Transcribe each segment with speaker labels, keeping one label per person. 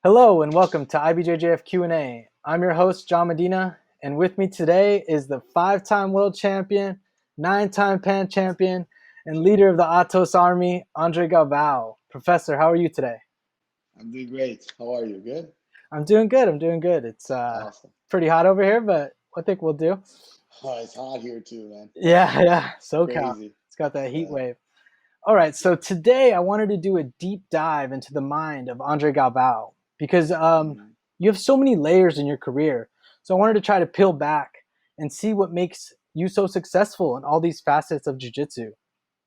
Speaker 1: Hello and welcome to IBJJF Q A. I'm your host, John Medina, and with me today is the 5-time world champion, 9-time Pan champion, and leader of the Atos Army, Andre Galvao. Professor, how are you today?
Speaker 2: I'm doing great. How are you? Good?
Speaker 1: I'm doing good. It's
Speaker 2: Awesome.
Speaker 1: pretty hot over here, but I think we'll do.
Speaker 2: Oh, it's hot here too, man.
Speaker 1: Yeah, SoCal.
Speaker 2: Crazy.
Speaker 1: It's got that heat
Speaker 2: Yeah.
Speaker 1: wave. All right, so today I wanted to do a deep dive into the mind of Andre Galvao because
Speaker 2: Mhm.
Speaker 1: you have so many layers in your career. So I wanted to try to peel back and see what makes you so successful in all these facets of jiu-jitsu.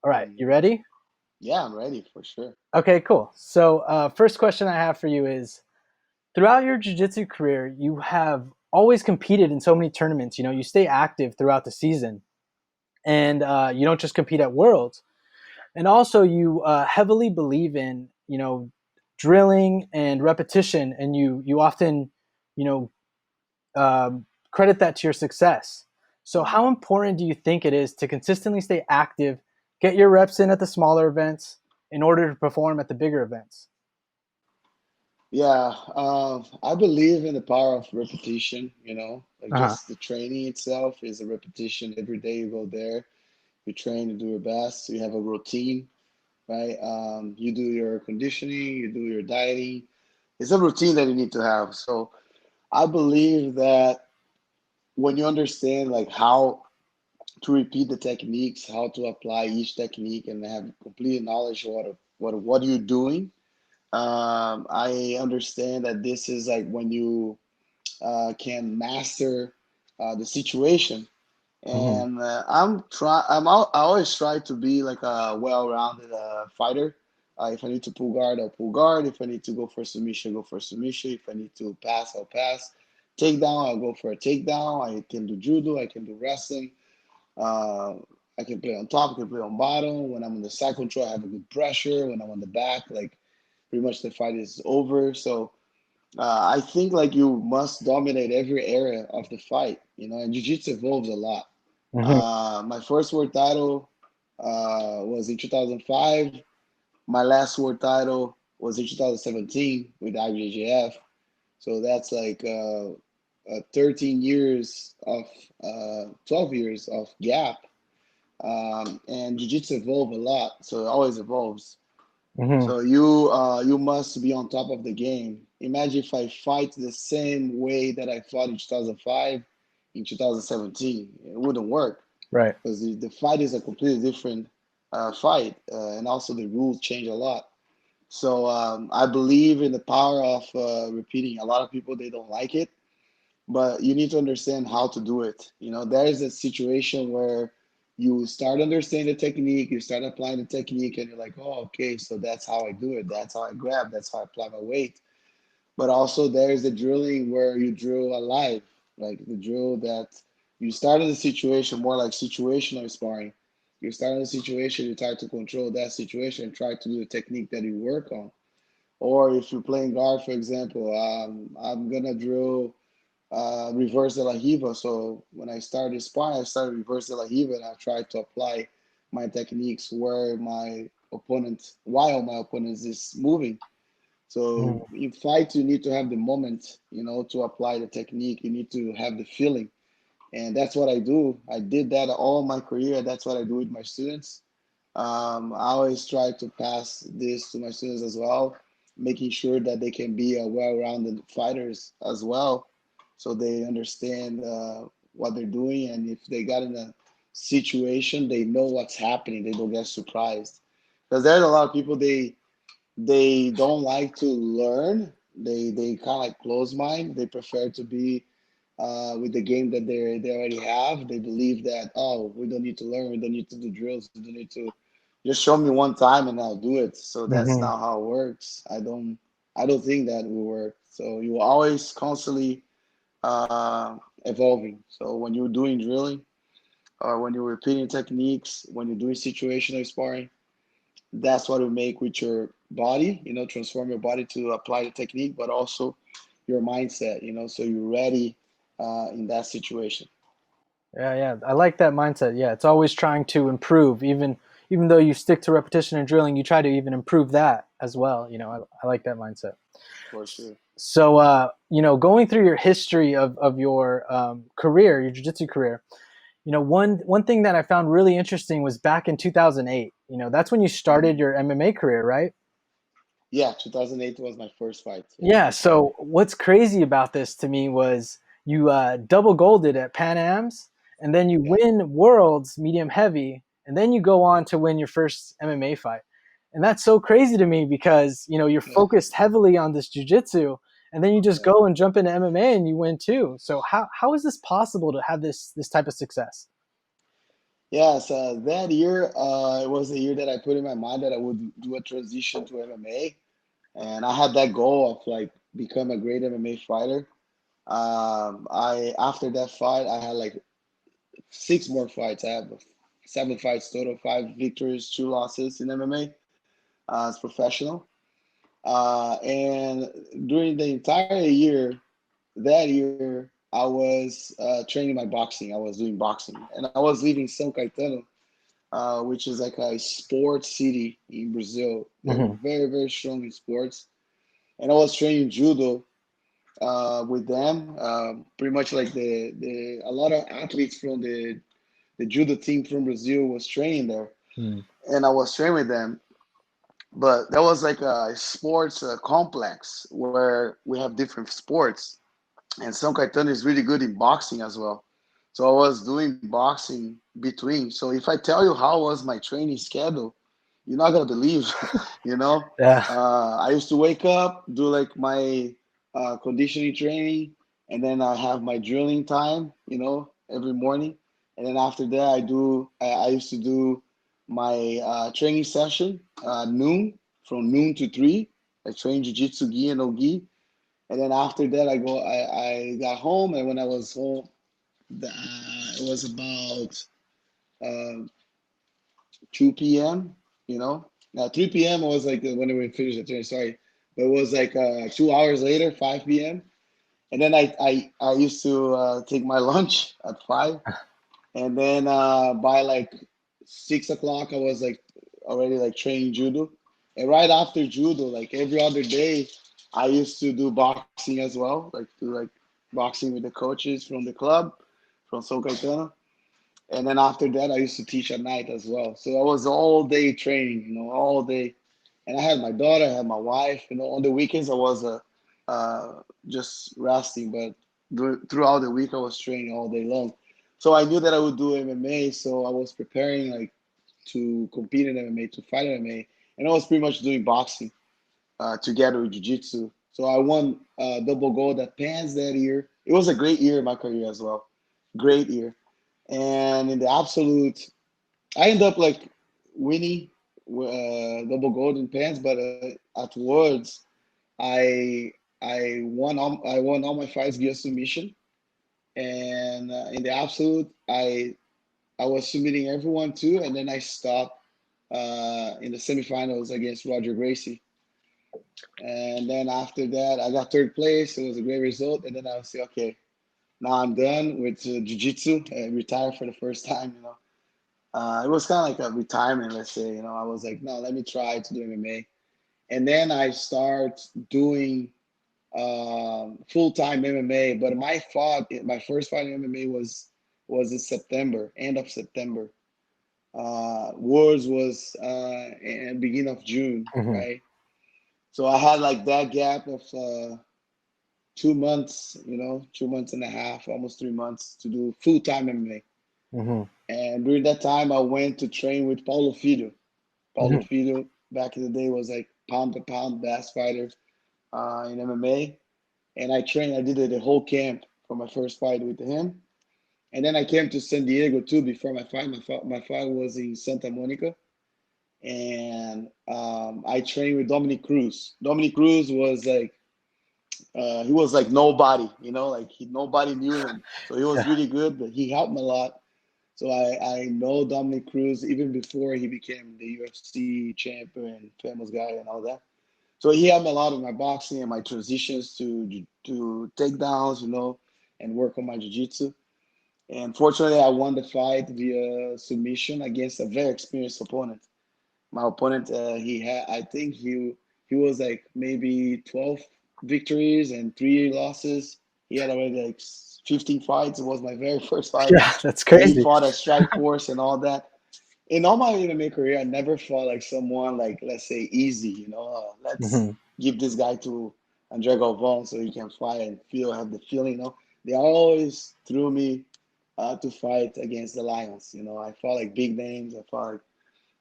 Speaker 1: All right, you
Speaker 2: Mhm.
Speaker 1: ready?
Speaker 2: Yeah, I'm ready for sure.
Speaker 1: Okay, cool. So first question I have for you is, throughout your jiu-jitsu career, you have always competed in so many tournaments. You know, you stay active throughout the season, and you don't just compete at Worlds. And also you heavily believe in drilling and repetition, and you often you know credit that to your success. So
Speaker 2: Mhm.
Speaker 1: how important do you think it is to consistently stay active, get your reps in at the smaller events in order to perform at the bigger events?
Speaker 2: Yeah, I believe in the power of repetition, like
Speaker 1: Uh-huh.
Speaker 2: just the training itself is a repetition. Every day you go there, you train, you do your best, you have a routine, right? You do your conditioning, you do your dieting. It's a routine that you need to have. So I believe that when you understand like how to repeat the techniques, how to apply each technique, and have complete knowledge of what you're doing. I understand that this is like when you can master the situation.
Speaker 1: Hmm.
Speaker 2: And I always try to be like a well-rounded fighter. If I need to pull guard, I'll pull guard. If I need to go for submission, go for submission. If I need to pass, I'll pass. Takedown, I'll go for a takedown. I can do judo, I can do wrestling. uh, I can play on top, I can play on bottom. When I'm on the side control, I have a good pressure. When I'm on the back, like pretty much the fight is over. So I think like you must dominate every area of the fight, and jiu-jitsu evolves a lot.
Speaker 1: Hmm.
Speaker 2: My first world title was in 2005. My last world title was in 2017 with IBJJF. So that's like 13 years of 12 years of gap. And jiu-jitsu evolve a lot, so it always evolves.
Speaker 1: Hmm.
Speaker 2: So you must be on top of the game. Imagine if I fight the same way that I fought in 2005 in 2017, it wouldn't work
Speaker 1: Right.
Speaker 2: because the fight is a completely different fight, and also the rules change a lot. So I believe in the power of repeating. A lot of people they don't like it, but you need to understand how to do it. There is a situation where you start understanding the technique, you start applying the technique, and you're like, oh, okay, so that's how I do it. That's how I grab. That's how I apply my weight. But also, there's the drilling where you drill alive, like the drill that you start in the situation more like situational sparring. You start in a situation, you try to control that situation and try to do the technique that you work on. Or if you're playing guard, for example, I'm gonna drill reverse de la Hiva. So when I started sparring, I started reverse de la Hiva, and I tried to apply my techniques where while my opponent is moving. So
Speaker 1: Hmm.
Speaker 2: in fight, you need to have the moment, to apply the technique. You need to have the feeling, and that's what I do. I did that all my career. That's what I do with my students. I always try to pass this to my students as well, making sure that they can be well-rounded fighters as well, so they understand what they're doing, and if they got in a situation, they know what's happening. They don't get surprised, because there's a lot of people they don't like to learn. They kind of like close mind. They prefer to be with the game that they already have. They believe that, oh, we don't need to learn, we don't need to do drills, we don't need to just show me one time and I'll do it. So that's
Speaker 1: Hmm.
Speaker 2: not how it works. I don't think that will work. So you are always constantly evolving. So when you're doing drilling or when you're repeating techniques, when you're doing situational sparring, that's what you make with your body, transform your body to apply the technique, but also your mindset, so you're ready in that situation.
Speaker 1: Yeah, I like that mindset. Yeah, it's always trying to improve, even even though you stick to repetition and drilling, you try to even improve that as well. I like that mindset.
Speaker 2: For sure.
Speaker 1: So, going through your history of your career, your jiu-jitsu career, one thing that I found really interesting was back in 2008. That's when you started your MMA career, right?
Speaker 2: Yeah, 2008 was my first fight. Yeah.
Speaker 1: Yeah. So what's crazy about this to me was you double golded at Pan Am's, and then you
Speaker 2: Yeah.
Speaker 1: win Worlds medium heavy, and then you go on to win your first MMA fight. And that's so crazy to me because you're
Speaker 2: Yeah.
Speaker 1: focused heavily on this jujitsu, and then you just
Speaker 2: Yeah.
Speaker 1: go and jump into MMA and you win too. So how is this possible to have this type of success?
Speaker 2: Yeah, so that year, it was the year that I put in my mind that I would do a transition to MMA, and I had that goal of like become a great MMA fighter. I after that fight, I had like six more fights. I have seven fights total, five victories, two losses in MMA as professional. And during the entire year, that year, I was training my boxing. I was doing boxing, and I was living in São Caetano, which is like a sports city in Brazil. They're
Speaker 1: Hmm.
Speaker 2: very, very strong in sports. And I was training judo with them. Pretty much like the a lot of athletes from the judo team from Brazil was training there,
Speaker 1: Mm.
Speaker 2: and I was training with them. But that was like a sports complex where we have different sports, and São Caetano is really good in boxing as well. So I was doing boxing between. So if I tell you how was my training schedule, you're not gonna believe, you know.
Speaker 1: Yeah.
Speaker 2: I used to wake up, do like my conditioning training, and then I have my drilling time, every morning. And then after that, I used to do my training session noon, from noon to 3. I train jiu-jitsu, gi, and no gi. And then after that, I got home, and when I was home, it was about uh, 2 p.m. Now 3 p.m. was like when we finished the training. Sorry, but it was like 2 hours later, 5 p.m. And then I used to take my lunch at 5, and then by like 6 o'clock, I was like already like training judo. And right after judo, like every other day, I used to do boxing as well, like do like boxing with the coaches from the club, from São Caetano. And then after that, I used to teach at night as well. So I was all day training, all day. And I had my daughter, I had my wife. On the weekends I was just resting, but throughout the week I was training all day long. So I knew that I would do MMA, so I was preparing like to compete in MMA, to fight MMA, and I was pretty much doing boxing together with jiu-jitsu. So I won double gold at Pans that year. It was a great year in my career as well. Great year. And in the absolute, I ended up like winning double gold in Pans, but afterwards, I won all my fights via submission. And in the absolute, I was submitting everyone too, and then I stopped in the semifinals against Roger Gracie. And then after that, I got third place. It was a great result. And then I was like, okay, now I'm done with jiu-jitsu and retire for the first time. It was kind of like a retirement, let's say. I was like, no, let me try to do MMA. And then I start doing full-time MMA. But my first fight in MMA was in September, end of September. Worlds was in beginning of June,
Speaker 1: Hmm.
Speaker 2: right? So I had like that gap of 2 months, 2 months and a half, almost 3 months to do full-time MMA.
Speaker 1: Hmm.
Speaker 2: And during that time, I went to train with Paulo Filho. Paulo
Speaker 1: Hmm.
Speaker 2: Filho back in the day was like pound for pound best fighter in MMA. And I did the whole camp for my first fight with him. And then I came to San Diego too before my fight. My fight was in Santa Monica. And I trained with Dominic Cruz. Dominic Cruz was like, he was like nobody, like nobody knew him. So he was
Speaker 1: Yeah.
Speaker 2: really good, but he helped me a lot. So I know Dominic Cruz even before he became the UFC champion, famous guy, and all that. So he helped me a lot in my boxing and my transitions to takedowns, and work on my jiu-jitsu. And fortunately, I won the fight via submission against a very experienced opponent. My opponent, he had, I think he was like maybe 12 victories and 3 losses. He had already like 15 fights. It was my very first fight,
Speaker 1: Yeah, that's
Speaker 2: and he
Speaker 1: crazy.
Speaker 2: fought at Strike Force and all that. In all my MMA career, I never fought like someone like, let's say, easy. Let's
Speaker 1: Hmm.
Speaker 2: give this guy to Andre Galvao so he can fight and have the feeling. They always threw me to fight against the Lions. I fought like big names. I fought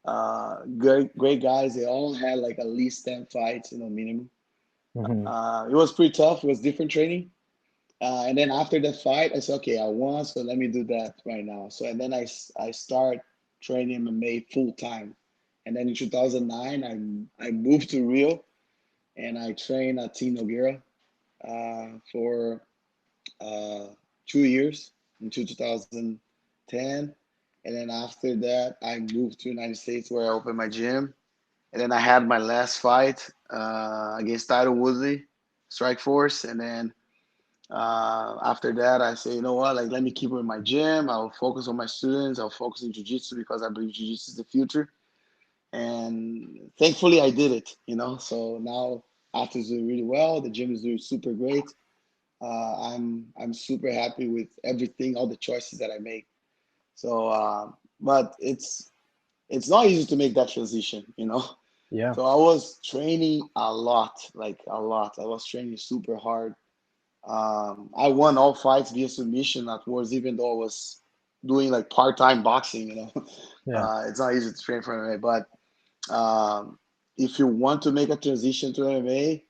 Speaker 2: like great guys. They all had like at least 10 fights, minimum.
Speaker 1: Hmm.
Speaker 2: It was pretty tough. It was different training. And then after the fight, I said, okay, I won, so let me do that right now. So and then I start training MMA full time. And then in 2009, I moved to Rio and I trained at Team Nogueira for uh, 2 years until 2010. And then after that, I moved to the United States where I opened my gym. And then I had my last fight against Tyler Woodley, Strike Force. And then after that, I say, you know what? Like, let me keep it in my gym. I'll focus on my students. I'll focus on jiu-jitsu because I believe jiu-jitsu is the future. And thankfully, I did it. So now after it's doing really well, the gym is doing super great. I'm super happy with everything, all the choices that I make. So, but it's not easy to make that transition.
Speaker 1: Yeah.
Speaker 2: So I was training a lot, like a lot. I was training super hard. I won all fights via submission afterwards, even though I was doing like part-time boxing.
Speaker 1: Yeah.
Speaker 2: It's not easy to train for MMA, but if you want to make a transition to MMA,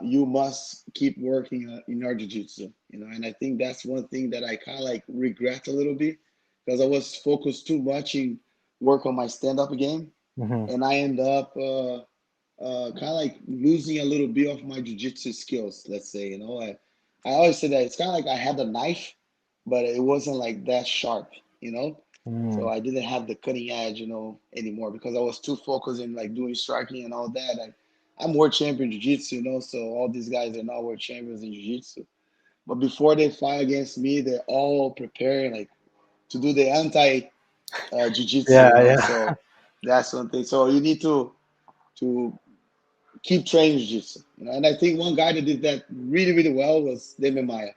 Speaker 2: you must keep working in our jiu-jitsu. And I think that's one thing that I kind of like regret a little bit because I was focused too much in work on my stand-up game,
Speaker 1: Hmm.
Speaker 2: and I end up kind of like losing a little bit of my jiu-jitsu skills, let's say. I always say that it's kind of like I had a knife, but it wasn't like that sharp. So
Speaker 1: Mm.
Speaker 2: I didn't have the cutting edge, anymore because I was too focused in like doing striking and all that. I'm world champion jiu-jitsu, so all these guys are not world champions in jiu-jitsu. But before they fight against me, they're all preparing like to do the anti jiu-jitsu,
Speaker 1: Yeah. Yeah.
Speaker 2: So that's one thing. So you need to keep training jiu-jitsu. And I think one guy that did that really, really well was Mma.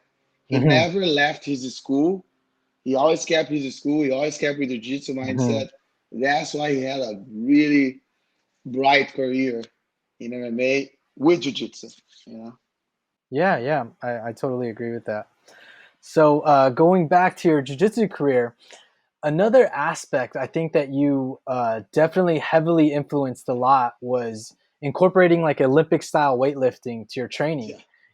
Speaker 2: He
Speaker 1: Hmm.
Speaker 2: never left his school. He always kept his school. He always kept with the jiu-jitsu
Speaker 1: Hmm.
Speaker 2: mindset. That's why he had a really bright career in MMA with jiu-jitsu. You know.
Speaker 1: Yeah. Yeah. I totally agree with that. So going back to your jiu-jitsu career, another aspect I think that you definitely heavily influenced a lot was incorporating like Olympic style weightlifting to your training.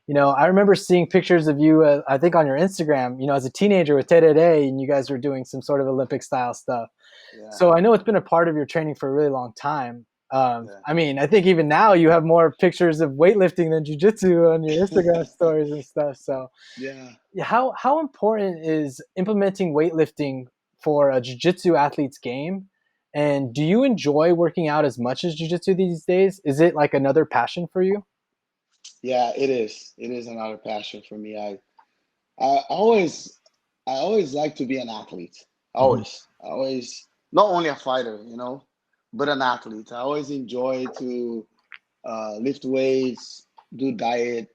Speaker 2: Yeah.
Speaker 1: I remember seeing pictures of you, I think on your Instagram, as a teenager with Tere, and you guys were doing some sort of Olympic style stuff.
Speaker 2: Yeah.
Speaker 1: So I know it's been a part of your training for a really long time.
Speaker 2: Yeah.
Speaker 1: I mean, I think even now you have more pictures of weightlifting than jujitsu on your Instagram stories and stuff. So
Speaker 2: Yeah.
Speaker 1: yeah, how important is implementing weightlifting for a jiu-jitsu athlete's game? And do you enjoy working out as much as jiu-jitsu these days? Is it like another passion for you?
Speaker 2: Yeah. It is. It is another passion for me. I always like to be an athlete.
Speaker 1: Hmm.
Speaker 2: Always, not only a fighter, but an athlete. I always enjoy to lift weights, do diet.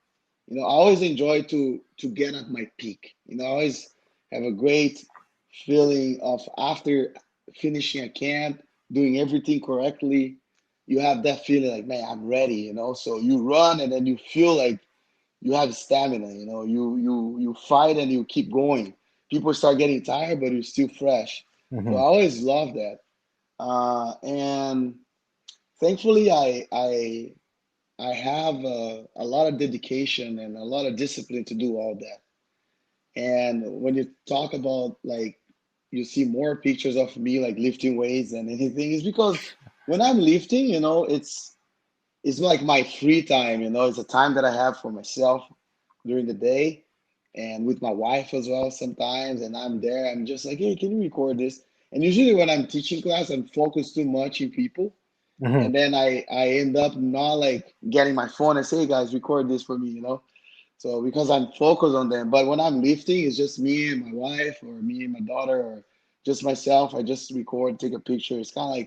Speaker 2: I always enjoy to get at my peak. I always have a great feeling of after finishing a camp, doing everything correctly. You have that feeling like, man, I'm ready. So you run and then you feel like you have stamina. You fight and you keep going. People start getting tired, but you're still fresh. So
Speaker 1: Hmm.
Speaker 2: I always love that. And thankfully, I have a lot of dedication and a lot of discipline to do all that. And when you talk about like you see more pictures of me like lifting weights than anything, it's because when I'm lifting, it's like my free time. It's a time that I have for myself during the day and with my wife as well sometimes. And I'm there. I'm just like, hey, can you record this? And usually when I'm teaching class, I'm focused too much in people,
Speaker 1: Hmm.
Speaker 2: and then I end up not like getting my phone and say, hey guys, record this for me. So because I'm focused on them, but when I'm lifting, it's just me and my wife, or me and my daughter, or just myself. I just record, take a picture. It's kind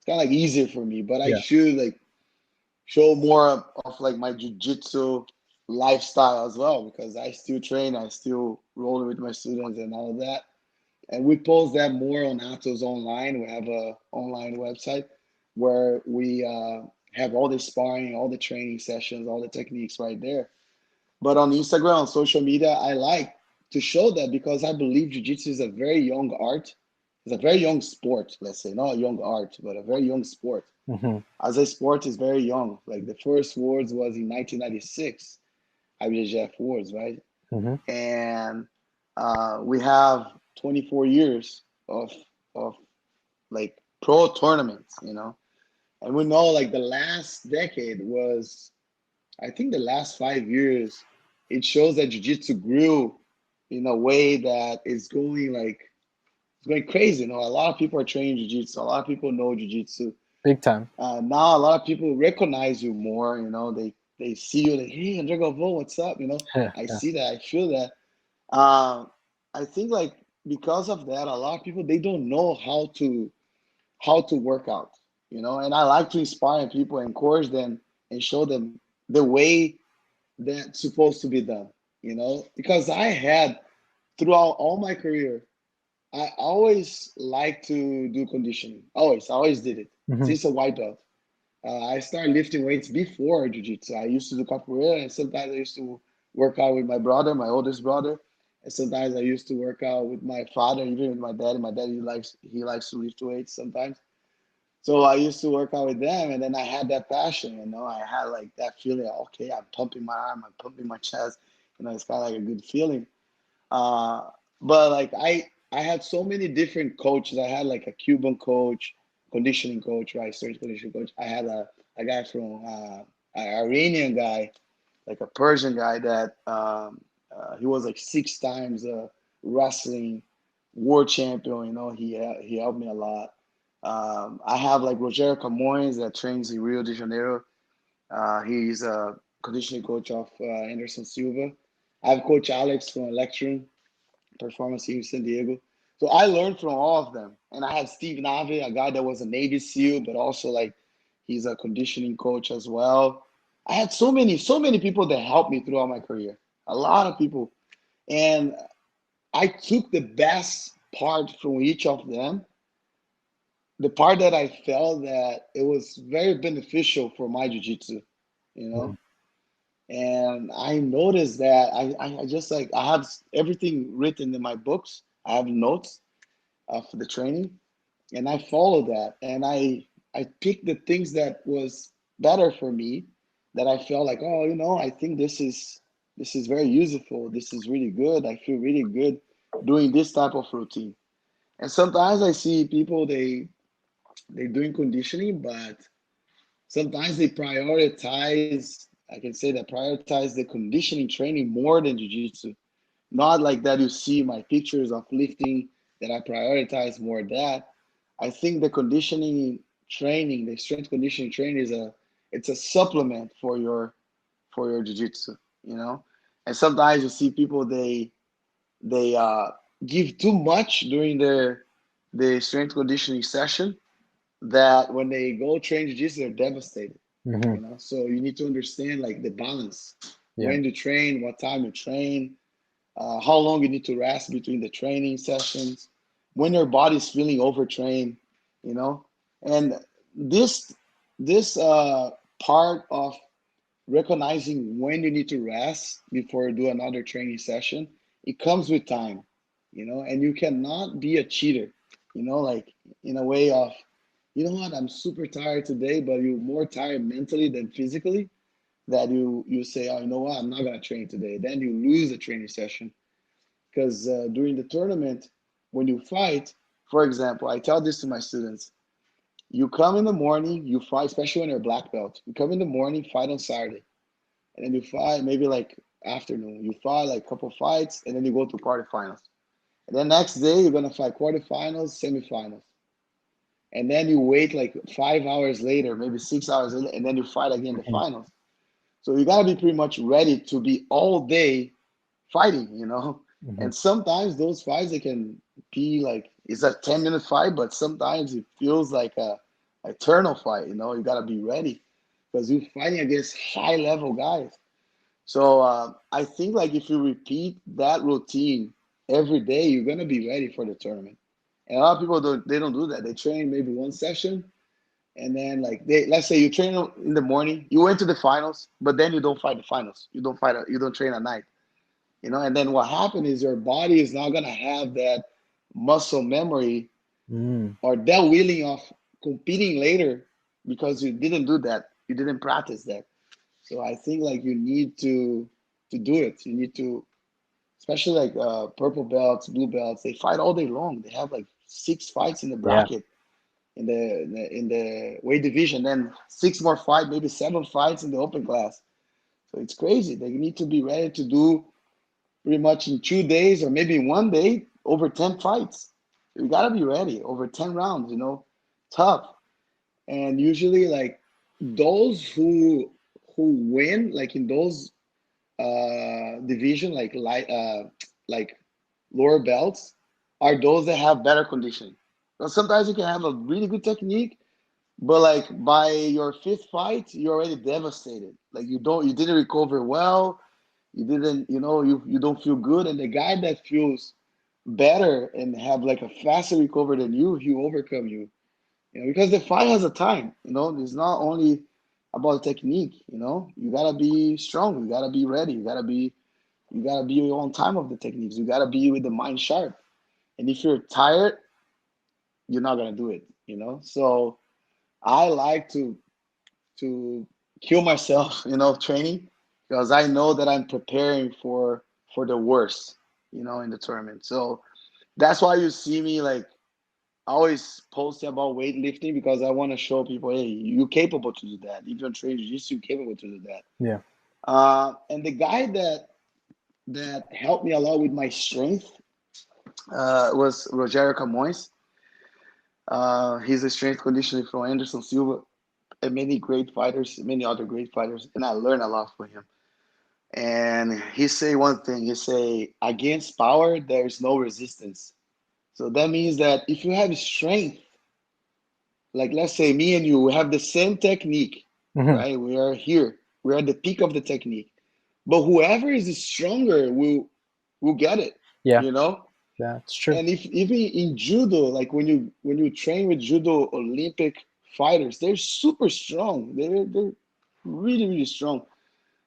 Speaker 2: of like easier for me. But I
Speaker 1: Yeah.
Speaker 2: should like show more of like my jujitsu lifestyle as well, because I still train, I still roll with my students and all of that. And we post that more on Atos Online. We have a online website where we have all the sparring, all the training sessions, all the techniques right there. But on Instagram, on social media, I like to show that because I believe jiu-jitsu is a very young art. It's a very young sport, let's say, not a young art, but a very young sport.
Speaker 1: Hmm.
Speaker 2: As a sport, is very young. Like the first words was in 1996, IBJJF Worlds, right?
Speaker 1: Hmm.
Speaker 2: And we have 24 years of like pro tournaments, and we know like the last decade was, I think the last 5 years, it shows that jiu-jitsu grew in a way that is going like it's going crazy. A lot of people are training jiu-jitsu. A lot of people know jiu-jitsu.
Speaker 1: Big time.
Speaker 2: Now a lot of people recognize you more. They see you like, hey, Andre Galvao, what's up?
Speaker 1: Yeah.
Speaker 2: I
Speaker 1: Yeah.
Speaker 2: see that. I feel that. Um, I think like because of that, a lot of people they don't know how to work out. And I like to inspire people, encourage them, and show them the way that's supposed to be done. Because I had throughout all my career, I always like to do conditioning. I always did it
Speaker 1: Hmm.
Speaker 2: since a white belt. I started lifting weights before jiu-jitsu. I used to do capoeira, and sometimes I used to work out with my brother, my oldest brother, and sometimes I used to work out with my father, even with my dad. My dad he likes to lift weights sometimes. So I used to work out with them, and then I had that passion. I had like that feeling. Okay, I'm pumping my arm, I'm pumping my chest. It's kind of like a good feeling. Uh, but like I had so many different coaches. I had like a Cuban coach, conditioning coach, right? Strength conditioning coach. I had a guy from an Iranian guy, like a Persian guy that he was like 6 times wrestling world champion. He helped me a lot. I have like Rogério Camões that trains in Rio de Janeiro. He's a conditioning coach of Anderson Silva. I have Coach Alex from Electrum Performance in San Diego. So I learned from all of them. And I had Steve Nave, a guy that was a Navy SEAL, but also like he's a conditioning coach as well. I had so many people that helped me throughout my career. A lot of people. And I took the best part from each of them. The part that I felt that it was very beneficial for my jiu-jitsu, you know. And I noticed that I just like I have everything written in my books. I have notes of the training, and I follow that. And I picked the things that was better for me, that I felt like, oh, I think this is very useful. This is really good. I feel really good doing this type of routine. And sometimes I see people they doing conditioning, but sometimes they prioritize. I can say that prioritize the conditioning training more than jiu-jitsu. Not like that you see my pictures of lifting that I prioritize more that. I think the conditioning training, the strength conditioning training it's a supplement for your jiu-jitsu, you know? And sometimes you see people they give too much during the strength conditioning session, that when they go train jiu-jitsu, they're devastated.
Speaker 1: Hmm.
Speaker 2: So you need to understand like the balance,
Speaker 1: Yeah.
Speaker 2: when to train, what time to train, how long you need to rest between the training sessions, when your body's feeling overtrained, you know, and this part of recognizing when you need to rest before you do another training session, it comes with time, and you cannot be a cheater, like in a way of, you know what, I'm super tired today, but you're more tired mentally than physically, that you say, oh, you know what, I'm not gonna train today. Then you lose a training session, because during the tournament, when you fight, for example, I tell this to my students: you come in the morning, you fight, especially when you're black belt. You come in the morning, fight on Saturday, and then you fight maybe like afternoon. You fight like a couple fights, and then you go to quarterfinals. And then next day you're gonna fight quarterfinals, semifinals, and then you wait like 5 hours later, maybe 6 hours later, and then you fight again the
Speaker 1: Hmm.
Speaker 2: finals. So you gotta be pretty much ready to be all day fighting, you know.
Speaker 1: Hmm.
Speaker 2: And sometimes those fights they can be like it's a 10-minute fight, but sometimes it feels like a eternal fight. You know, you gotta be ready because you're fighting against high level guys. So I think like if you repeat that routine every day, you're gonna be ready for the tournament. And a lot of people don't do that. They train maybe one session and then like they let's say you train in the morning, you went to the finals, but then you don't fight the finals. You don't train at night. You know, and then what happened is your body is not gonna have that muscle memory
Speaker 1: Mm.
Speaker 2: or that willing of competing later because you didn't do that. You didn't practice that. So I think like you need to do it. You need to, especially like purple belts, blue belts. They fight all day long. They have like 6 fights in the
Speaker 1: Yeah.
Speaker 2: bracket in the weight division, then 6 more fights, maybe 7 fights in the open class. So it's crazy. They need to be ready to do pretty much in 2 days or maybe in one day over 10 fights. You gotta be ready over 10 rounds. You know, tough. And usually like those who win like in those division like lower belts are those that have better conditioning. Because sometimes you can have a really good technique, but like by your fifth fight, you're already devastated. Like you didn't recover well, you didn't, you don't feel good, and the guy that feels better and have like a faster recovery than you, he will overcome you. You know, because the fight has a time. You know, it's not only about technique. You know, you gotta be strong. You gotta be ready. You gotta be on time of the techniques. You gotta be with the mind sharp. And if you're tired, you're not gonna do it. You know, so I like to kill myself. You know, training because I know that I'm preparing for the worst. You know, in the tournament. So that's why you see me like always posting about weightlifting because I want to show people, hey, you're capable to do that. If you're trained jiu-jitsu, you're capable to do that.
Speaker 1: Yeah.
Speaker 2: And the guy that helped me a lot with my strength was Rogério Camões. He's a strength conditioner from Anderson Silva and many great fighters, many other great fighters, and I learned a lot from him. And he say one thing. He say, against power, there's no resistance. So that means that if you have strength, like let's say me and you, we have the same technique,
Speaker 1: Hmm.
Speaker 2: right? We are here. We are at the peak of the technique. But whoever is stronger will get it,
Speaker 1: Yeah.
Speaker 2: you know?
Speaker 1: Yeah. It's true.
Speaker 2: And if even in judo, like when you train with judo Olympic fighters, they're super strong. They're really, really strong.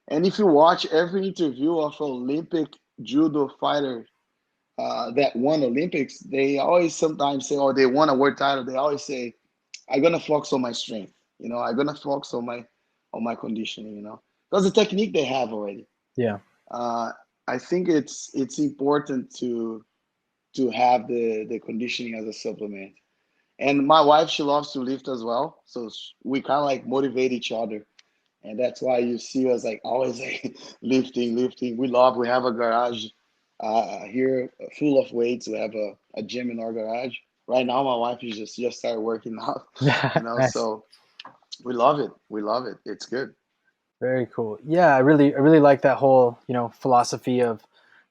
Speaker 2: And if you watch every interview of an Olympic judo fighter that won Olympics, they always sometimes say, "Oh, they won a world title." They always say, I'm gonna focus on my strength. You know, I'm gonna focus on my conditioning. You know, because the technique they have already.
Speaker 1: Yeah.
Speaker 2: Uh, I think it's important to have the conditioning as a supplement. And my wife, she loves to lift as well, so we kind of like motivate each other, and that's why you see us like always like lifting, lifting. We have a garage here full of weights. We have a gym in our garage. Right now, my wife is just started working out, you know.
Speaker 1: Nice.
Speaker 2: So we love it. We love it. It's good.
Speaker 1: Very cool. Yeah, I really like that whole, philosophy of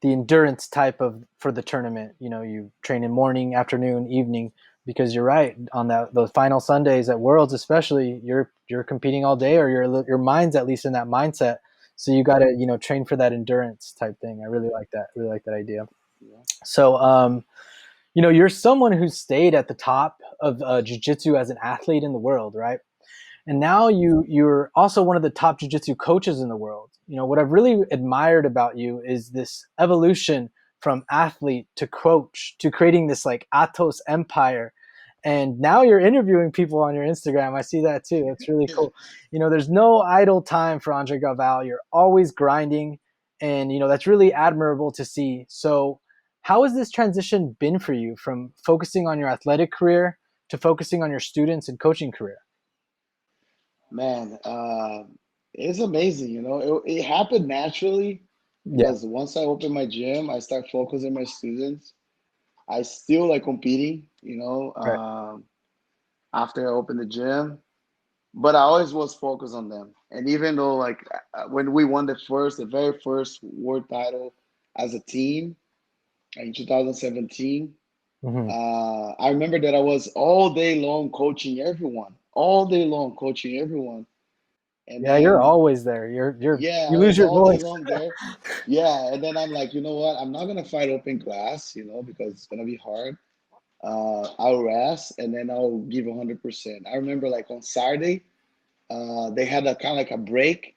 Speaker 1: the endurance type of for the tournament. You train in morning, afternoon, evening, because you're right on that those final Sundays at Worlds, especially you're competing all day, or your mind's at least in that mindset. So you got to train for that endurance type thing. I really like that. Really like that idea.
Speaker 2: Yeah.
Speaker 1: So you're someone who stayed at the top of jiu-jitsu as an athlete in the world, right? And now you're also one of the top jiu-jitsu coaches in the world. What I've really admired about you is this evolution from athlete to coach to creating this like Atos empire. And now you're interviewing people on your Instagram. I see that too. That's really
Speaker 2: Yeah.
Speaker 1: cool. There's no idle time for Andre Galvao. You're always grinding, and that's really admirable to see. So how has this transition been for you from focusing on your athletic career to focusing on your students and coaching career?
Speaker 2: Man, it's amazing. You know, it happened naturally
Speaker 1: Yeah.
Speaker 2: because once I opened my gym, I start focusing on my students. I still like competing. You know,
Speaker 1: Right.
Speaker 2: after I opened the gym. but I always was focused on them. And even though like when we won the very first world title as a team in 2017,
Speaker 1: Hmm.
Speaker 2: I remember that I was all day long coaching everyone, all day long coaching everyone. And
Speaker 1: Yeah, you're
Speaker 2: then,
Speaker 1: always there. You're
Speaker 2: yeah,
Speaker 1: you
Speaker 2: I
Speaker 1: lose
Speaker 2: was
Speaker 1: your
Speaker 2: all day
Speaker 1: voice.
Speaker 2: long there. Yeah, and then I'm like, you know what? I'm not gonna fight open class, because it's gonna be hard. I'll rest and then I'll give 100%. I remember like on Saturday, they had a kind of like a break,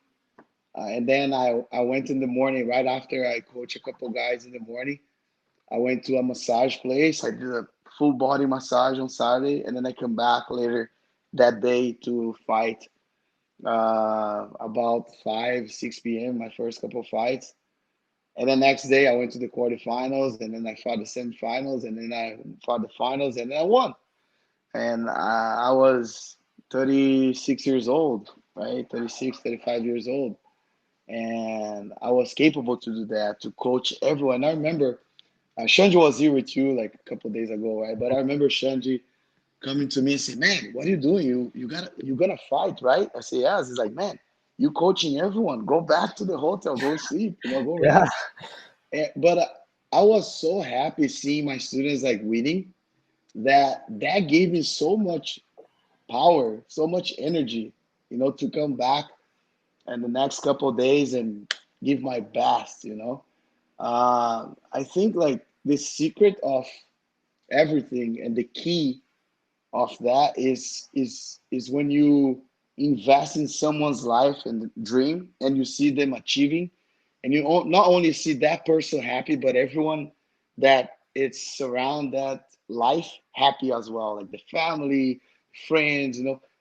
Speaker 2: and then I went in the morning right after I coach a couple guys in the morning. I went to a massage place. I did a full body massage on Saturday, and then I come back later that day to fight about 5, 6 p.m. My first couple fights. And then next day I went to the quarterfinals, and then I fought the semifinals, and then I fought the finals, and then I won. And I was 36 years old, right? 36, 35 years old. And I was capable to do that, to coach everyone. I remember Shanji was here with you like a couple of days ago, right? But I remember Shanji coming to me and saying, "Man, what are you doing? You gonna fight, right?" I say, "Yes." He's like, "Man, you coaching everyone. Go back to the hotel. Go sleep. Go
Speaker 1: Yeah.
Speaker 2: rest." But I was so happy seeing my students like winning that gave me so much power, so much energy, to come back and the next couple of days and give my best. I think like the secret of everything and the key of that is when you invest in someone's life and dream and you see them achieving, and you not only see that person happy but everyone that it's surround that life happy as well, like the family, friends,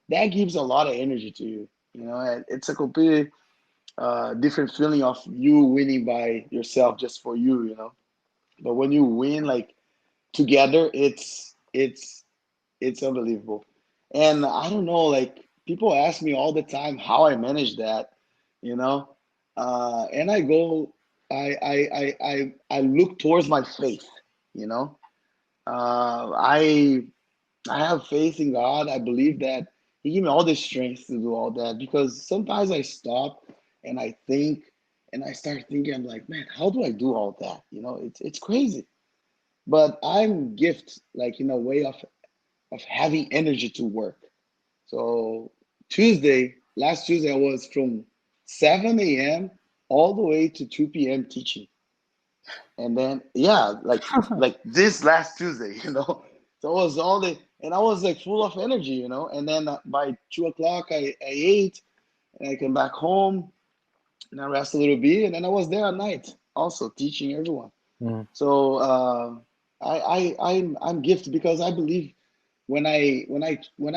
Speaker 2: that gives a lot of energy to you. And it's a completely different feeling of you winning by yourself just for you. But when you win like together, it's unbelievable. And I don't know, like people ask me all the time how I manage that, you know. And I go, I look towards my faith, you know. I have faith in God. I believe that He gave me all the strength to do all that, because sometimes I stop and I think and I start thinking, I'm like, man, how do I do all that? It's crazy. But I'm gift like in a way of having energy to work. So last Tuesday, I was from 7 a.m. all the way to 2 p.m. teaching. And then, yeah, like this last Tuesday, So it was all the, and I was like full of energy. And then by 2 o'clock, I ate and I came back home and I rest a little bit. And then I was there at night also teaching everyone.
Speaker 1: Mm.
Speaker 2: So I'm gifted because I believe when I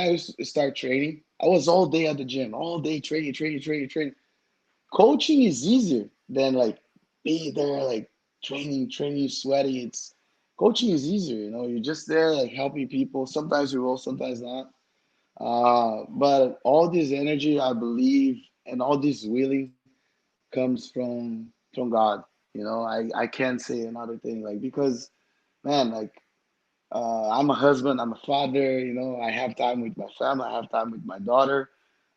Speaker 2: used to start training, I was all day at the gym, all day training, training, training, training. Coaching is easier than like being there, like training, training, sweating. It's coaching is easier, You're just there like helping people. Sometimes you roll, sometimes not. But all this energy, I believe, and all this willing comes from God. I can't say another thing like because man, like I'm a husband, I'm a father, I have time with my family, I have time with my daughter.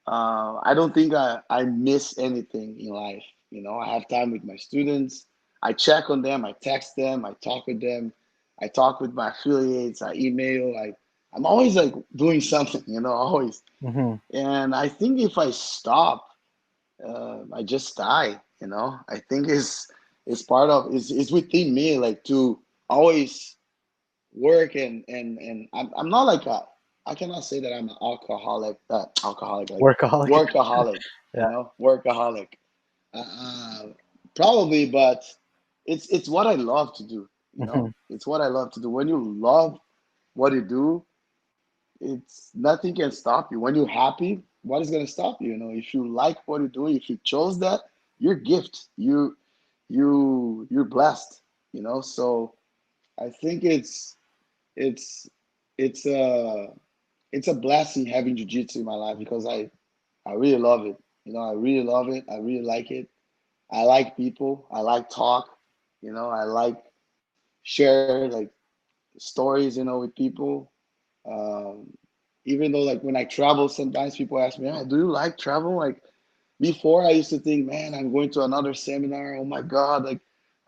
Speaker 2: I don't think I miss anything in life. I have time with my students. I check on them, I text them, I talk with them, I talk with my affiliates, I email, I'm always like doing something, always.
Speaker 1: Hmm.
Speaker 2: And I think if I stop, I just die, I think it's part of it's within me like to always work and I'm not like a I cannot say that I'm an alcoholic like
Speaker 1: Workaholic.
Speaker 2: workaholic,
Speaker 1: Yeah.
Speaker 2: workaholic. Uh, uh, Probably, but it's what I love to do.
Speaker 1: Hmm.
Speaker 2: It's what I love to do. When you love what you do, it's nothing can stop you. When you're happy, what is gonna stop you? If you like what you're doing, if you chose that, you're gift. You're blessed. So I think it's it's a it's a blessing having jujitsu in my life because I really love it. I really love it. I really like it. I like people. I like talk. I like share like stories. With people. Um, Even though like when I travel, sometimes people ask me, "Ah, do you like travel?" Like before, I used to think, "Man, I'm going to another seminar. Oh my God!" Like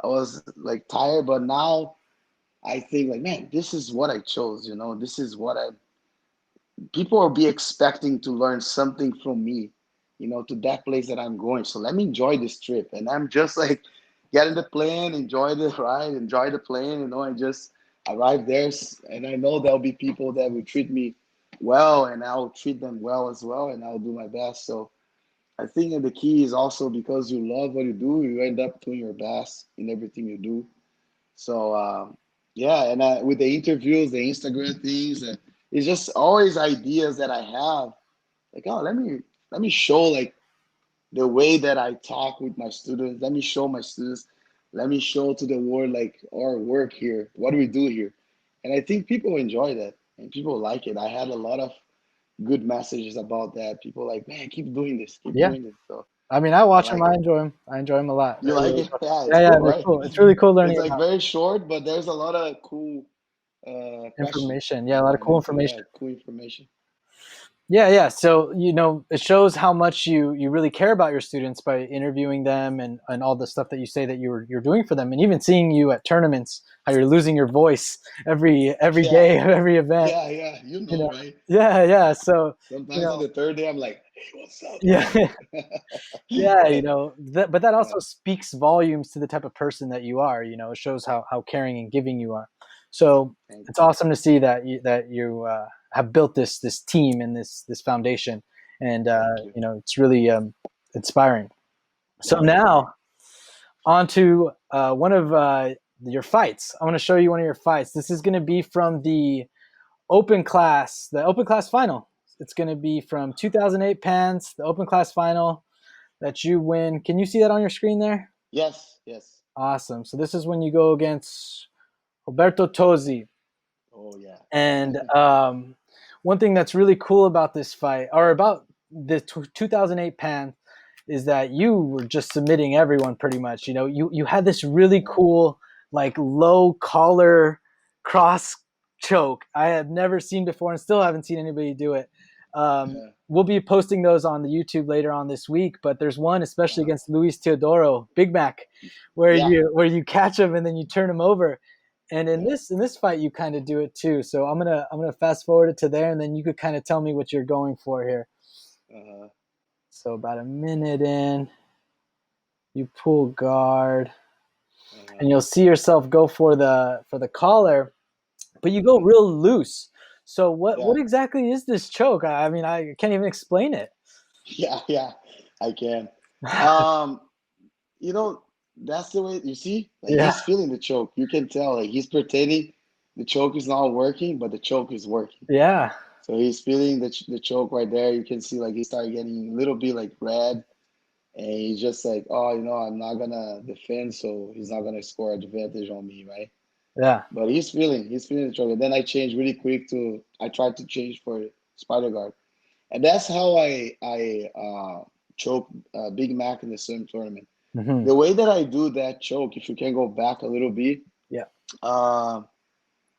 Speaker 2: I was like tired, but now I think like, man, this is what I chose. You know, this is what I people will be expecting to learn something from me, you know, to that place that I'm going. So let me enjoy this trip. And I'm just like get in the plane, enjoy the ride, enjoy the plane, you know, and just arrive there. And I know there'll be people that will treat me well, and I'll treat them well as well, and I'll do my best. So I think that the key is also because you love what you do, you end up doing your best in everything you do. So yeah, and with the interviews, the Instagram things, it's just always ideas that I have. Like, oh, let me show like the way that I talk with my students. Let me show my students. Let me show to the world like our work here. What do we do here? And I think people enjoy that and people like it. I had a lot of good messages about that. People like, man, keep doing this, keep
Speaker 1: Yeah.
Speaker 2: doing this. So
Speaker 1: I mean, I
Speaker 2: I
Speaker 1: watch them.
Speaker 2: like
Speaker 1: I
Speaker 2: it.
Speaker 1: enjoy them. I enjoy them a lot.
Speaker 2: You like it? Yeah, it's
Speaker 1: Yeah, yeah,
Speaker 2: cool,
Speaker 1: they're
Speaker 2: right?
Speaker 1: cool. It's really cool
Speaker 2: It's
Speaker 1: learning
Speaker 2: like
Speaker 1: about
Speaker 2: very short, but there's a lot of cool questions,
Speaker 1: information.
Speaker 2: you
Speaker 1: Yeah, a lot
Speaker 2: know,
Speaker 1: of
Speaker 2: and
Speaker 1: cool
Speaker 2: yeah,
Speaker 1: information.
Speaker 2: cool information.
Speaker 1: Yeah, yeah. So, it shows how much you really care about your students by interviewing them and all the stuff that you say that you're doing for them, and even seeing you at tournaments, how you're losing your voice every
Speaker 2: Yeah,
Speaker 1: day of every event.
Speaker 2: yeah, yeah. You
Speaker 1: You
Speaker 2: know,
Speaker 1: know.
Speaker 2: right?
Speaker 1: Yeah, yeah. So, you
Speaker 2: Sometimes on
Speaker 1: know,
Speaker 2: the third day, I'm like, hey, what's up,
Speaker 1: yeah,
Speaker 2: man?
Speaker 1: yeah.
Speaker 2: Yeah,
Speaker 1: But that
Speaker 2: yeah.
Speaker 1: also speaks volumes to the type of person that you are. It shows how caring and giving you are. So
Speaker 2: Thank
Speaker 1: it's
Speaker 2: you.
Speaker 1: awesome to see that you have built this team and this foundation, and
Speaker 2: Thank you.
Speaker 1: it's really inspiring. So
Speaker 2: Thank you.
Speaker 1: now on to one of your fights. I want to show you one of your fights. This is going to be from the open class final. It's going to be from 2008 Pans, the open class final that you win. Can you see that on your screen there?
Speaker 2: Yes, yes.
Speaker 1: Awesome. So this is when you go against Roberto Tosi.
Speaker 2: Oh, yeah.
Speaker 1: And one thing that's really cool about this fight, or about the 2008 Pan, is that you were just submitting everyone pretty much. You had this really
Speaker 2: Yeah,
Speaker 1: cool, like low collar cross choke I have never seen before, and still haven't seen anybody do it.
Speaker 2: yeah.
Speaker 1: We'll be posting those on the YouTube later on this week, but there's one especially
Speaker 2: Uh-huh.
Speaker 1: against Luis Teodoro, Big Mac, where
Speaker 2: Yeah,
Speaker 1: you catch him and then you turn him over. And in
Speaker 2: yeah.
Speaker 1: this fight, you kind of do it too. So I'm gonna fast forward it to there, and then you could kind of tell me what you're going for here.
Speaker 2: Uh-huh.
Speaker 1: So about a minute in, you pull guard,
Speaker 2: Uh-huh.
Speaker 1: and you'll see yourself go for the collar, but you go
Speaker 2: Uh-huh.
Speaker 1: real loose. So what
Speaker 2: Yeah,
Speaker 1: exactly is this choke? I mean, I can't even explain it.
Speaker 2: yeah, yeah. I can. Um, you know, that's the way you see, like
Speaker 1: Yeah,
Speaker 2: he's feeling the choke. You can tell, like he's pretending the choke is not working, but the choke is working.
Speaker 1: yeah,
Speaker 2: So he's feeling the choke right there. You can see like he started getting a little bit like red, and he's just like, oh, I'm not gonna defend, so he's not gonna score advantage on me, right?
Speaker 1: yeah.
Speaker 2: But he's feeling the choke. And then I changed really quick I tried to change for spider guard, and that's how I choke Big Mac in the swim tournament.
Speaker 1: Hmm.
Speaker 2: The way that I do that choke, if you can go back a little bit,
Speaker 1: Yeah.
Speaker 2: uh,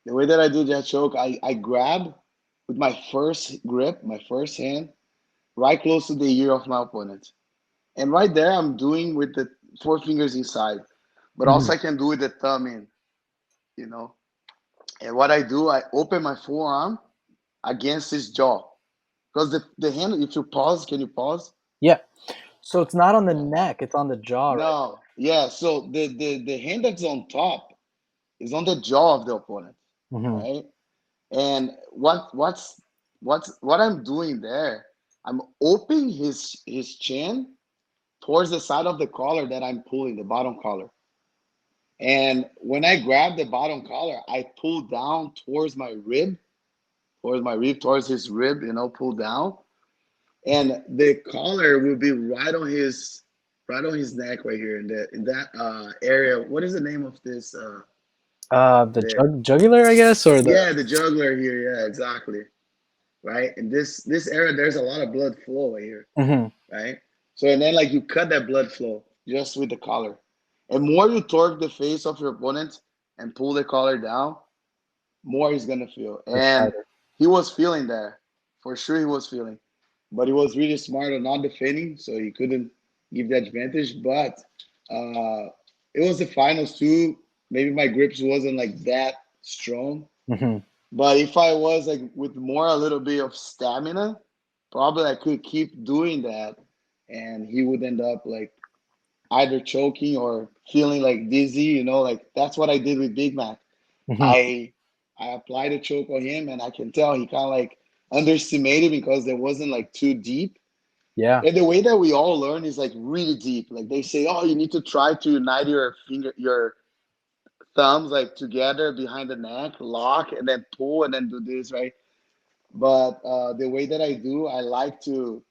Speaker 2: the way that I do that choke, I grab with my first grip, my first hand, right close to the ear of my opponent. And right there, I'm doing with the four fingers inside, but
Speaker 1: Hmm.
Speaker 2: also I can do with the thumb in, you know. And what I do, I open my forearm against his jaw. Because the hand, if you pause, can you pause?
Speaker 1: Yeah. So it's not on the
Speaker 2: Yeah.
Speaker 1: neck; it's on the jaw, right
Speaker 2: No. Yeah. So the hand that's on top is on the jaw of the opponent,
Speaker 1: there. Hmm.
Speaker 2: right? And what I'm doing there, I'm opening his chin towards the side of the collar that I'm pulling, the bottom collar. And when I grab the bottom collar, I pull down towards his rib, pull down. And the collar will be right on his neck right here in that area. What is the name of this?
Speaker 1: The
Speaker 2: The
Speaker 1: jugular, I guess, or the.
Speaker 2: Yeah, the jugular here. Yeah, exactly. Right. And this area, there's a lot of blood flow right here.
Speaker 1: Hmm.
Speaker 2: Right. So and then like you cut that blood flow just with the collar, and more you torque the face of your opponent and pull the collar down, more he's gonna feel.
Speaker 1: It's
Speaker 2: And
Speaker 1: tighter.
Speaker 2: he was feeling that. For sure he was feeling. But he was really smart on not defending, so he couldn't give the advantage. But it was the finals too. Maybe my grips wasn't like that strong.
Speaker 1: Hmm.
Speaker 2: But if I was like with more a little bit of stamina, probably I could keep doing that, and he would end up like either choking or feeling like dizzy. Like that's what I did with Big Mac.
Speaker 1: Hmm.
Speaker 2: I applied a choke on him, and I can tell he kind of like underestimated because there wasn't like too deep.
Speaker 1: Yeah.
Speaker 2: And the way that we all learn is like really deep. Like they say, oh, you need to try to unite your thumbs like together behind the neck, lock, and then pull, and then do this, right? But the way that I do, I like to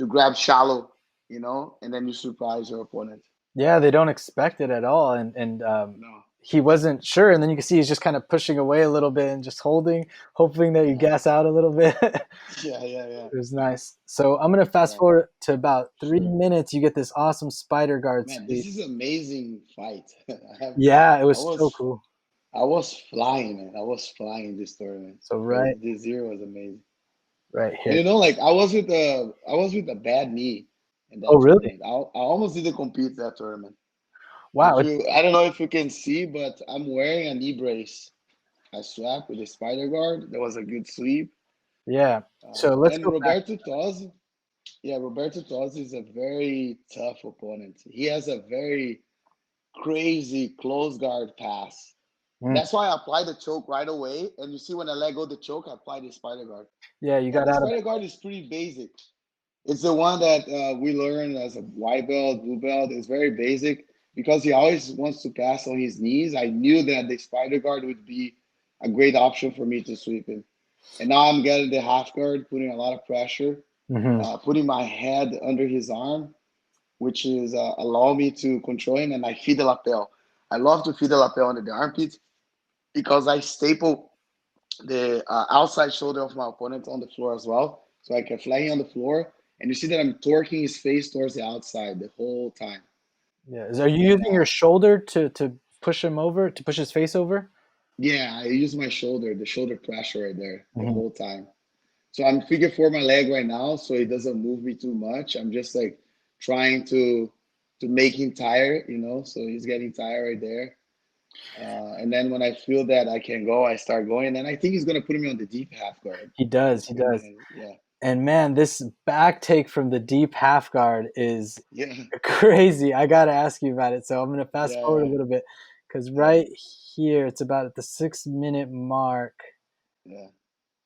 Speaker 2: grab shallow, and then you surprise your opponent.
Speaker 1: Yeah, they don't expect it at all, and
Speaker 2: No,
Speaker 1: he wasn't sure, and then you can see he's just kind of pushing away a little bit and just holding, hoping that you
Speaker 2: yeah,
Speaker 1: gas out a little bit.
Speaker 2: yeah, yeah, yeah.
Speaker 1: It was nice. So I'm gonna fast
Speaker 2: Right.
Speaker 1: forward to about three
Speaker 2: Sure.
Speaker 1: minutes. You get this awesome spider guard
Speaker 2: Man,
Speaker 1: sweep.
Speaker 2: this is an amazing fight. I have,
Speaker 1: Yeah, it
Speaker 2: I
Speaker 1: was so
Speaker 2: was,
Speaker 1: cool.
Speaker 2: I was flying, man. I was flying this tournament.
Speaker 1: So right,
Speaker 2: This year was amazing.
Speaker 1: right
Speaker 2: And
Speaker 1: here.
Speaker 2: like I was with a bad knee in
Speaker 1: Oh,
Speaker 2: that
Speaker 1: really?
Speaker 2: tournament. I almost didn't compete that tournament.
Speaker 1: Wow.
Speaker 2: I don't know if you can see, but I'm wearing a knee brace. I swapped with a spider guard. That was a good sweep.
Speaker 1: Yeah. So let's
Speaker 2: And
Speaker 1: go back.
Speaker 2: Roberto Toz, yeah, Roberto Toz is a very tough opponent. He has a very crazy close guard pass.
Speaker 1: Mm.
Speaker 2: That's why I applied the choke right away. And you see, when I let go the choke, I applied the spider guard.
Speaker 1: Yeah, you
Speaker 2: And
Speaker 1: got
Speaker 2: the
Speaker 1: out of
Speaker 2: spider guard is pretty basic. It's the one that we learned as a white belt, blue belt. It's very basic because he always wants to pass on his knees. I knew that the spider guard would be a great option for me to sweep him. And now I'm getting the half guard, putting a lot of pressure,
Speaker 1: it. Hmm.
Speaker 2: putting my head under his arm, which is allow me to control him, and I feed the lapel. I love to feed the lapel under the armpit because I staple the outside shoulder of my opponent on the floor as well. So I can fly him on the floor. And you see that I'm torquing his face towards the outside the whole time.
Speaker 1: Yeah. Are you
Speaker 2: And
Speaker 1: using your shoulder to push him over, to push his face over?
Speaker 2: yeah, I use my shoulder, the shoulder pressure right there the
Speaker 1: Hmm.
Speaker 2: whole time. So I'm figure four my leg right now, so it doesn't move me too much. I'm just like trying to make him tired, So he's getting tired right there. And then when I feel that I can go, I start going. And I think he's gonna put me on the deep half guard.
Speaker 1: He does.
Speaker 2: He's
Speaker 1: He does.
Speaker 2: gonna, yeah,
Speaker 1: And man, this back take from the deep half guard is
Speaker 2: yeah,
Speaker 1: crazy. I gotta ask you about it. So I'm gonna fast
Speaker 2: yeah,
Speaker 1: forward a
Speaker 2: yeah,
Speaker 1: little bit because
Speaker 2: yeah,
Speaker 1: right here it's about at the 6 minute mark.
Speaker 2: yeah,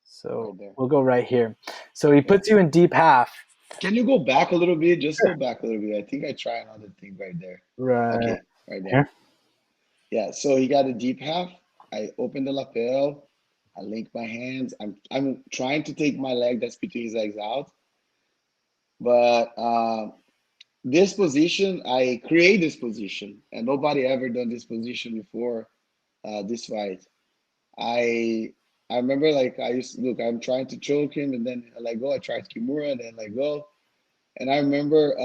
Speaker 1: So
Speaker 2: right there.
Speaker 1: we'll go right here. So he
Speaker 2: Yeah.
Speaker 1: puts you in deep half.
Speaker 2: Can you go back a little bit? Just
Speaker 1: Sure.
Speaker 2: go back a little bit. I think I try another thing right there.
Speaker 1: Right
Speaker 2: Okay, right there.
Speaker 1: here.
Speaker 2: Yeah, so he got a deep half. I open the lapel. I link my hands. I'm trying to take my leg that's between his legs out. But this position, I create this position, and nobody ever done this position before this fight. I I remember like I used to look. I'm trying to choke him, and then I let go. I tried Kimura, and then let go. And I remember,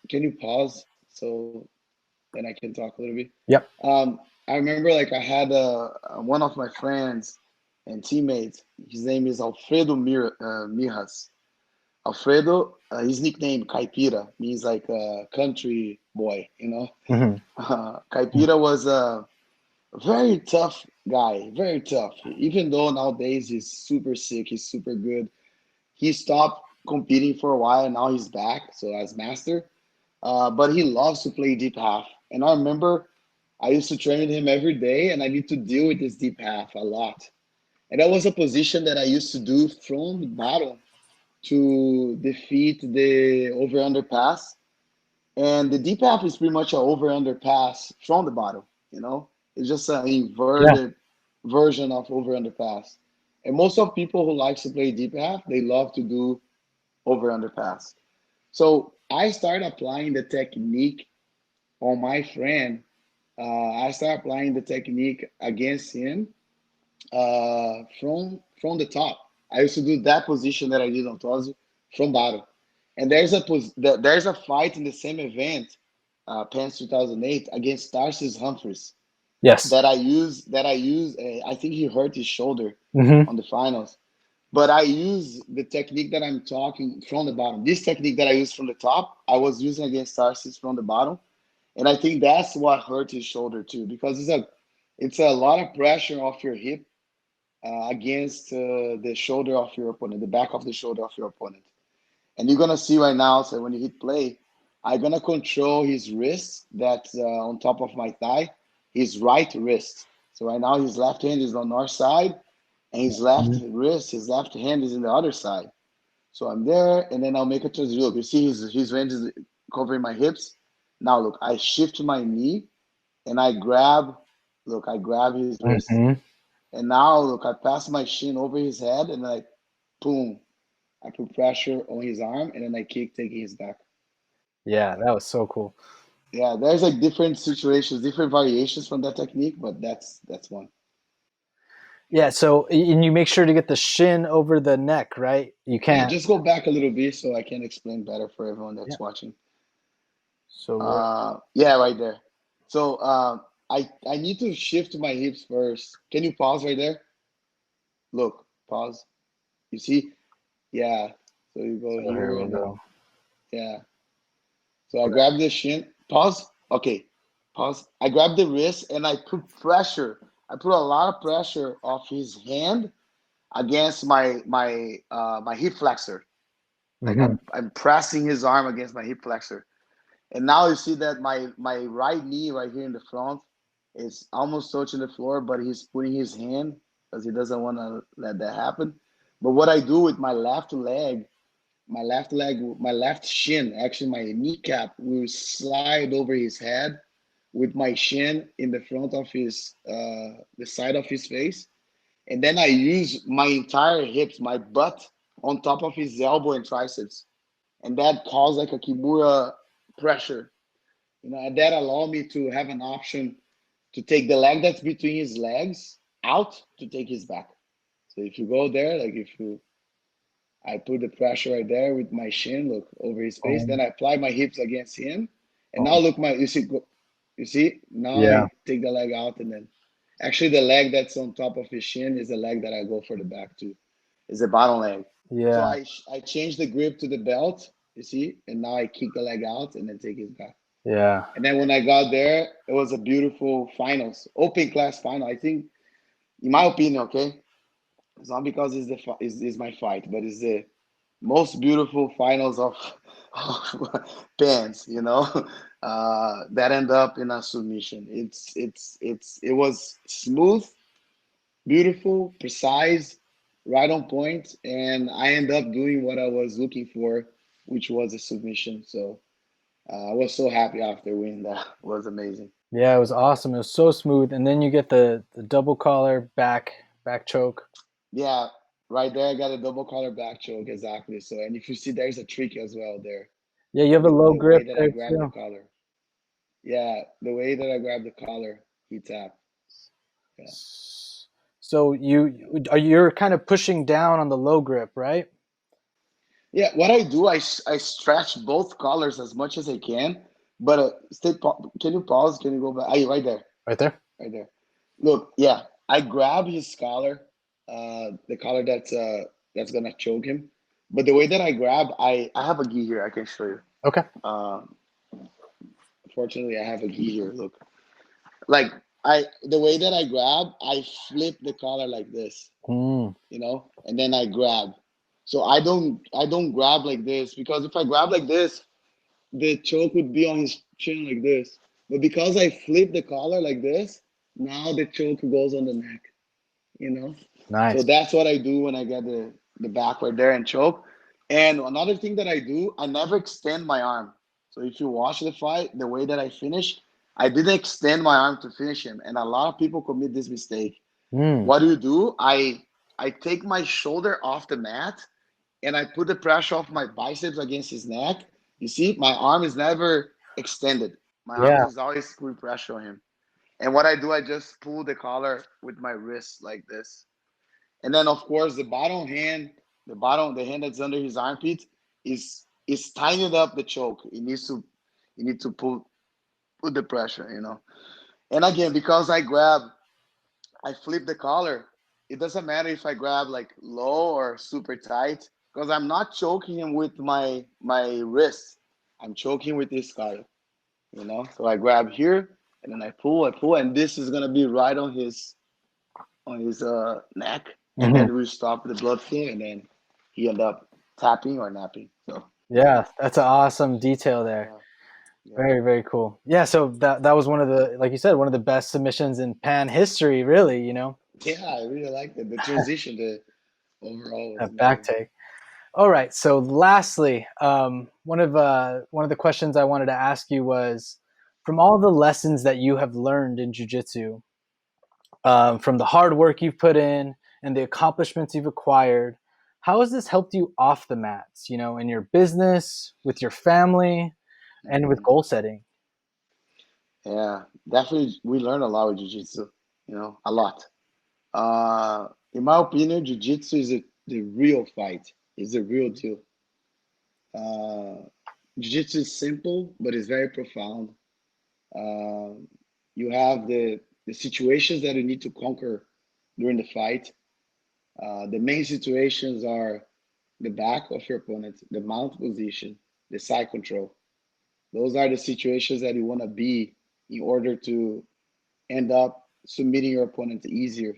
Speaker 2: can you pause so then I can talk a little bit?
Speaker 1: Yep.
Speaker 2: I remember like I had one of my friends and teammates. His name is Alfredo Mijas. Alfredo, his nickname Caipira means like a country boy.
Speaker 1: Hmm.
Speaker 2: Caipira was a very tough guy, very tough. Even though nowadays he's super sick, he's super good. He stopped competing for a while, and now he's back. So as master, but he loves to play deep half. And I remember I used to train with him every day, and I need to deal with this deep half a lot. And that was a position that I used to do from the bottom to defeat the over under pass. And the deep half is pretty much an over under pass from the bottom. It's just an
Speaker 1: Yeah.
Speaker 2: inverted version of over under pass. And most of people who likes to play deep half, they love to do over under pass. So I started applying the technique on my friend. I started applying the technique against him from the top. I used to do that position that I did on Tosi from bottom. And there's a fight in the same event, Pence 2008 against Tarsis Humphreys
Speaker 1: Yes.
Speaker 2: that I use. I think he hurt his shoulder
Speaker 1: Hmm.
Speaker 2: on the finals. But I use the technique that I'm talking from the bottom. This technique that I use from the top, I was using against Tarsis from the bottom. And I think that's what hurt his shoulder too, because it's a lot of pressure off your hip against the shoulder of your opponent, the back of the shoulder of your opponent. And you're gonna see right now. So when you hit play, I'm gonna control his wrist that's on top of my thigh, his right wrist. So right now his left hand is on north side, and his left
Speaker 1: Mhm.
Speaker 2: wrist, his left hand is in the other side. So I'm there, and then I'll make a transition. Look, you see his hand is covering my hips. Now look, I shift my knee and I grab. Look, I grab his wrist,
Speaker 1: Mhm.
Speaker 2: and now look, I pass my shin over his head, and I boom, I put pressure on his arm, and then I kick, taking his back.
Speaker 1: Yeah, that was so cool.
Speaker 2: Yeah, there's like different situations, different variations from that technique, but that's one.
Speaker 1: Yeah, so and you make sure to get the shin over the neck, right? You
Speaker 2: Yeah,
Speaker 1: can't.
Speaker 2: just go back a little bit so I can explain better for everyone
Speaker 1: Yeah.
Speaker 2: that's watching.
Speaker 1: So we're
Speaker 2: Yeah, right there. So I need to shift my hips first. Can you pause right there? Look, pause. You see? Yeah. So you go
Speaker 1: so here
Speaker 2: here
Speaker 1: we
Speaker 2: and then
Speaker 1: go.
Speaker 2: yeah. So I grab the shin. Pause. Okay. Pause. I grab the wrist and I put pressure. I put a lot of pressure off his hand against my hip flexor. Like
Speaker 1: Hmm.
Speaker 2: I'm pressing his arm against my hip flexor. And now you see that my right knee right here in the front is almost touching the floor, but he's putting his hand because he doesn't want to let that happen. But what I do with my left shin, actually my kneecap will slide over his head with my shin in the front of the side of his face. And then I use my entire hips, my butt on top of his elbow and triceps. And that causes like a Kimura pressure, and that allow me to have an option to take the leg that's between his legs out to take his back. So if you go there, like if you, I put the pressure right there with my shin, look over his face, then
Speaker 1: Boom,
Speaker 2: I apply my hips against him, and now
Speaker 1: boom.
Speaker 2: look you see, now
Speaker 1: Yeah,
Speaker 2: I take the leg out, and then actually the leg that's on top of his shin is the leg that I go for the back to, is the bottom leg. So
Speaker 1: yeah,
Speaker 2: I change the grip to the belt, you see, and now I kick the leg out and then take his back.
Speaker 1: yeah.
Speaker 2: And then when I got there, it was a beautiful finals, open class final. I think, in my opinion, okay, it's not because it's my fight, but it's the most beautiful finals of pants, that end up in a submission. It was smooth, beautiful, precise, right on point, and I end up doing what I was looking for, which was a submission. So I was so happy after winning that. It was amazing.
Speaker 1: Yeah, it was awesome. It was so smooth. And then you get the double collar back choke.
Speaker 2: Yeah, right there, I got a double collar back choke exactly. So, and if you see, there's a trick as well there.
Speaker 1: Yeah, you have a low
Speaker 2: The way
Speaker 1: grip
Speaker 2: that I
Speaker 1: there
Speaker 2: grab the
Speaker 1: too.
Speaker 2: collar. Yeah, the way that I grab the collar, he tapped. Yeah,
Speaker 1: So you're kind of pushing down on the low grip, right?
Speaker 2: yeah. What I do, I stretch both collars as much as I can. But can you pause? Can you go back? Right there,
Speaker 1: Right there.
Speaker 2: right there. Look, yeah, I grab his collar, the collar that's gonna choke him. But the way that I grab, I have a gi here. I can show you.
Speaker 1: Okay.
Speaker 2: Um, Fortunately, I have a gi here. Look, like the way that I grab, I flip the collar like this,
Speaker 1: Mm,
Speaker 2: and then I grab. So I don't grab like this, because if I grab like this, the choke would be on his chin like this. But because I flip the collar like this, now the choke goes on the neck. You know. So
Speaker 1: nice.
Speaker 2: that's what I do when I get the back right there and choke. And another thing that I do, I never extend my arm. So if you watch the fight, the way that I finish, I didn't extend my arm to finish him. And a lot of people commit this mistake.
Speaker 1: Mm,
Speaker 2: What do? I take my shoulder off the mat and I put the pressure of my biceps against his neck. You see, my arm is never extended. My arm
Speaker 1: yeah.
Speaker 2: is always putting pressure on him. And what I do, I just pull the collar with my wrist like this. And then of course the hand that's under his armpit is tightening up the choke. You need to put the pressure. And again, because I flip the collar, it doesn't matter if I grab like low or super tight, because I'm not choking him with my wrist. I'm choking with this guard, you know. So I grab here and then I pull, and this is gonna be right on his neck, and
Speaker 1: Hmm.
Speaker 2: then we stop the blood flow, and then he end up tapping or napping. So
Speaker 1: Yeah, that's an awesome detail there.
Speaker 2: yeah, yeah,
Speaker 1: Very, very cool. Yeah, so that was one of the, like you said, one of the best submissions in Pan history, really, you know,
Speaker 2: yeah. I really like that. The transition, the overall was
Speaker 1: that back
Speaker 2: amazing.
Speaker 1: take. All right. So lastly, one of the questions I wanted to ask you was, from all the lessons that you have learned in jujitsu, from the hard work you've put in and the accomplishments you've acquired, how has this helped you off the mats, you know, in your business, with your family, and with
Speaker 2: Hmm.
Speaker 1: goal setting?
Speaker 2: Yeah, definitely. We learn a lot with jiu-jitsu, you know, a lot. In my opinion, jiu-jitsu is the real fight. It's the real deal. Uh, Jiu-jitsu is simple, but it's very profound. Um, you have the situations that you need to conquer during the fight. The main situations are the back of your opponent, the mount position, the side control. Those are the situations that you want to be in order to end up submitting your opponent easier,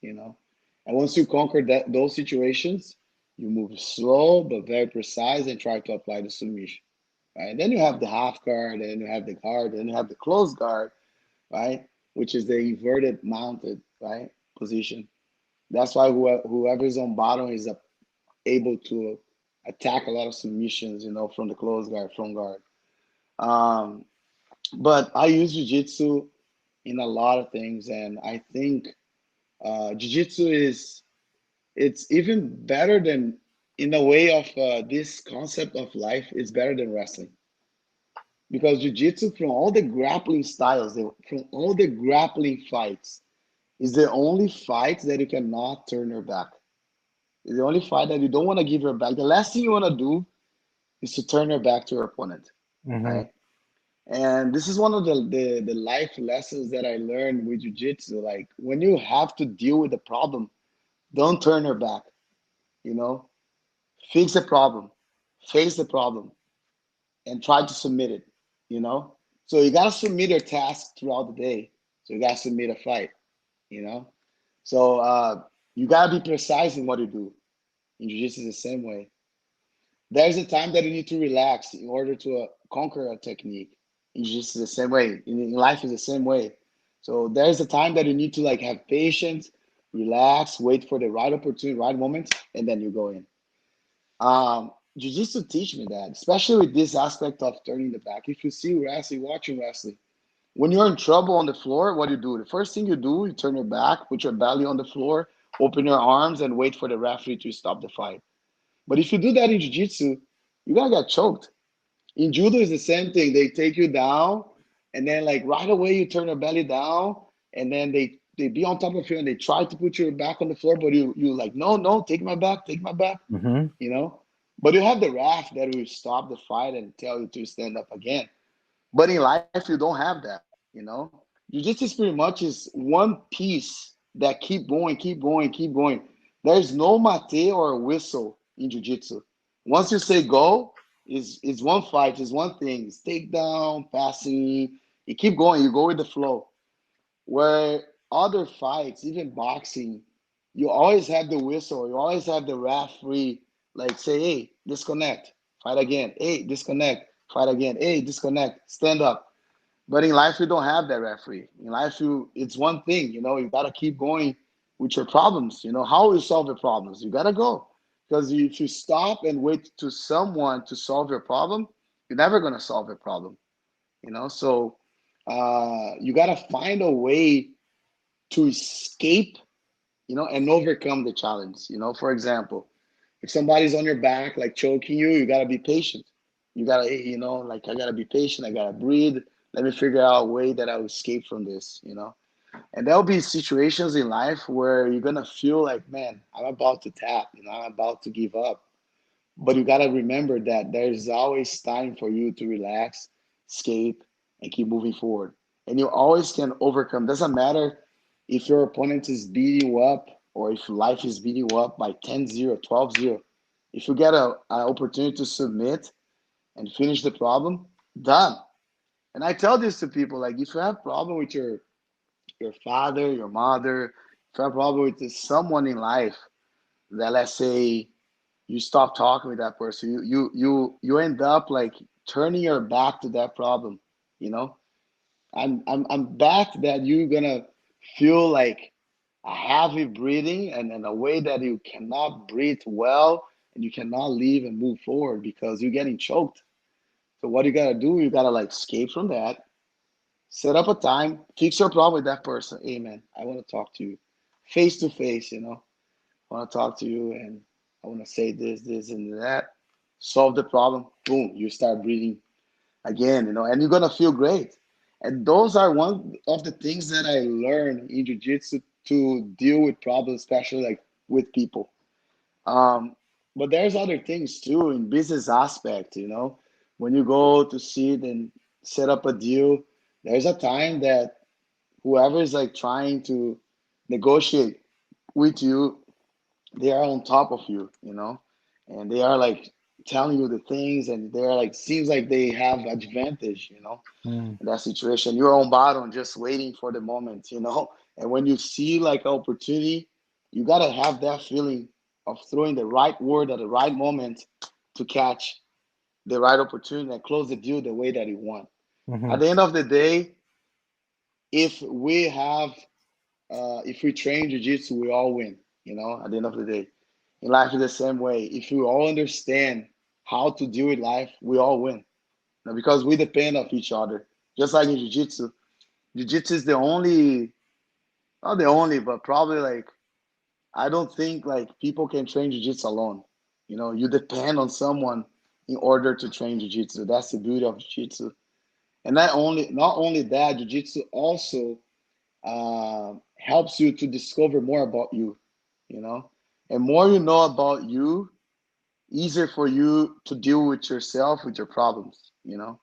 Speaker 2: you know. And once you conquer those situations, you move slow but very precise and try to apply the submission. Right? And then you have the half guard, and then you have the guard, and then you have the closed guard, right? Which is the inverted mounted, right, position. That's why whoever's on bottom is able to attack a lot of submissions, you know, from the closed guard, front guard. Um, but I use jiu-jitsu in a lot of things, and I think jiu-jitsu is it's even better than in a way of this concept of life is better than wrestling because jiu-jitsu from all the grappling styles, from all the grappling fights, is the only fight that you cannot turn your back. It's the only fight that you don't want to give your back. The last thing you want to do is to turn your back to your opponent,
Speaker 1: Hmm.
Speaker 2: right? And this is one of the life lessons that I learned with jiu-jitsu. Like when you have to deal with a problem, don't turn your back, you know, fix the problem, face the problem, and try to submit it, you know? So you gotta submit your task throughout the day. So you gotta submit a fight, you know? So you gotta be precise in what you do. In jiu-jitsu is the same way. There's a time that you need to relax in order to conquer a technique. In jiu-jitsu is the same way. In life is the same way. So there's a time that you need to like have patience, relax, wait for the right opportunity, right moment, and then you go in. Jiu-jitsu teach me that, especially with this aspect of turning the back. If you see wrestling, watching wrestling, when you're in trouble on the floor, what do you do? The first thing you do, you turn your back, put your belly on the floor, open your arms, and wait for the referee to stop the fight. But if you do that in jiu-jitsu, you're gonna get choked. In judo, it's the same thing. They take you down, and then like right away you turn your belly down, and then they be on top of you and they try to put your back on the floor, but you like no, take my back, take my back,
Speaker 1: Hmm.
Speaker 2: you know. But you have the ref that will stop the fight and tell you to stand up again. But in life, you don't have that, you know. Jiu-jitsu is pretty much is one piece that keep going, keep going, keep going. There's no mate or whistle in jiu-jitsu. Once you say go, is one fight, is one thing. It's takedown, passing. You keep going, you go with the flow. Where other fights, even boxing, you always have the whistle, you always have the referee like say, hey, disconnect, fight again. Hey, disconnect, fight again. Hey, disconnect, stand up. But in life, you don't have that referee. In life, it's one thing, you know, you gotta keep going with your problems. You know, how you solve your problems. You gotta go. Because if you stop and wait to someone to solve your problem, you're never gonna solve your problem. You know, so you gotta find a way to escape, you know, and overcome the challenge. You know, for example, if somebody's on your back, like choking you, you gotta be patient. You gotta, you know, like I gotta be patient. I gotta breathe. Let me figure out a way that I'll escape from this, you know. And there'll be situations in life where you're gonna feel like, man, I'm about to tap, you know, I'm about to give up. But you gotta remember that there's always time for you to relax, escape, and keep moving forward. And you always can overcome. Doesn't matter if your opponent is beating you up or if life is beating you up by 10-0, 12-0, if you get an opportunity to submit and finish the problem, done. And I tell this to people, like, if you have problem with your father, your mother, if you have problem with someone in life that, let's say, you stop talking with that person, you end up like turning your back to that problem, you know. I'm back that you're gonna feel like a heavy breathing and in a way that you cannot breathe well and you cannot leave and move forward because you're getting choked. So what you gotta do, you gotta like escape from that, set up a time, fix your problem with that person. Hey man, I want to talk to you face to face, you know. I want to talk to you and I want to say this, and that. Solve the problem. Boom, you start breathing again, you know, and you're gonna feel great. And those are one of the things that I learned in jiu-jitsu to deal with problems, especially like with people. Um, but there's other things too in business aspect, you know. When you go to sit and set up a deal, there's a time that whoever is like trying to negotiate with you, they are on top of you, you know, and they are like telling you the things, and they're like seems like they have advantage, you know,
Speaker 1: Mm.
Speaker 2: in that situation. You're on bottom, just waiting for the moment, you know. And when you see like an opportunity, you gotta have that feeling of throwing the right word at the right moment to catch the right opportunity and close the deal the way that you want.
Speaker 1: Hmm.
Speaker 2: At the end of the day, if we have if we train jiu-jitsu, we all win, you know, at the end of the day. In life is the same way. If we all understand how to deal with life, we all win. You know, because we depend on each other. Just like in jiu-jitsu. Jiu-jitsu is the only, not the only, but probably like, I don't think like people can train jiu-jitsu alone. You know, you depend on someone in order to train jiu-jitsu. That's the beauty of jiu-jitsu. And not only that, jiu-jitsu also helps you to discover more about you, you know. And more you know about you, easier for you to deal with yourself, with your problems, you know.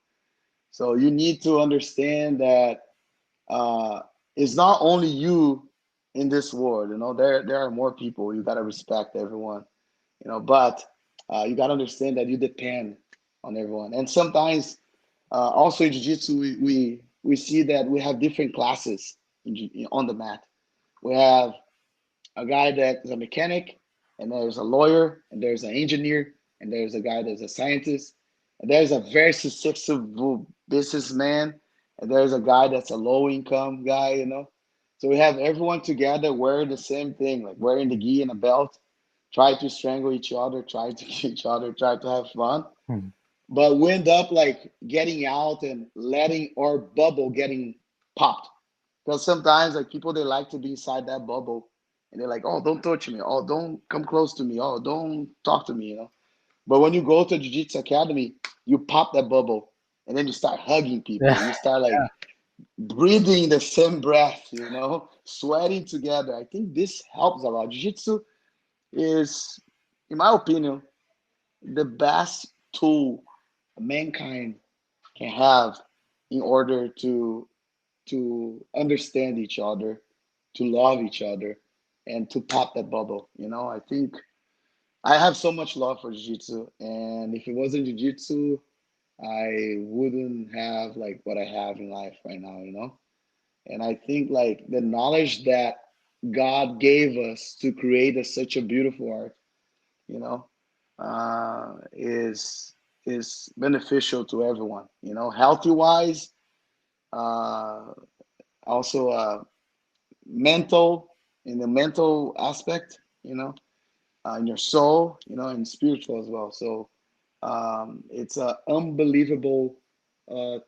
Speaker 2: So you need to understand that uh, it's not only you in this world, you know. There are more people. You gotta respect everyone, you know. But you gotta understand that you depend on everyone. And sometimes, also in jiu-jitsu, we see that we have different classes on the mat. We have a guy that is a mechanic, and there's a lawyer, and there's an engineer, and there's a guy that's a scientist, and there's a very successful businessman, and there's a guy that's a low income guy, you know. So we have everyone together wearing the same thing, like wearing the gi and a belt, try to strangle each other, try to kill each other, try to have fun. But we end up like getting out and letting our bubble getting popped. Because sometimes like people they like to be inside that bubble and they're like, oh, don't touch me, oh, don't come close to me, oh, don't talk to me, you know. But when you go to Jiu-Jitsu Academy, you pop that bubble and then you start hugging people.
Speaker 1: Yeah.
Speaker 2: You start like breathing the same breath, you know, sweating together. I think this helps a lot. Jiu-Jitsu is, in my opinion, the best tool mankind can have in order to understand each other, to love each other, and to pop that bubble. You know, I think I have so much love for jiu-jitsu, and if it wasn't jiu-jitsu, I wouldn't have like what I have in life right now. You know, and I think like the knowledge that God gave us to create such a beautiful art, you know, is beneficial to everyone. You know, healthy wise, uh, also mental in the mental aspect, you know, in your soul, you know, and spiritual as well. So it's an unbelievable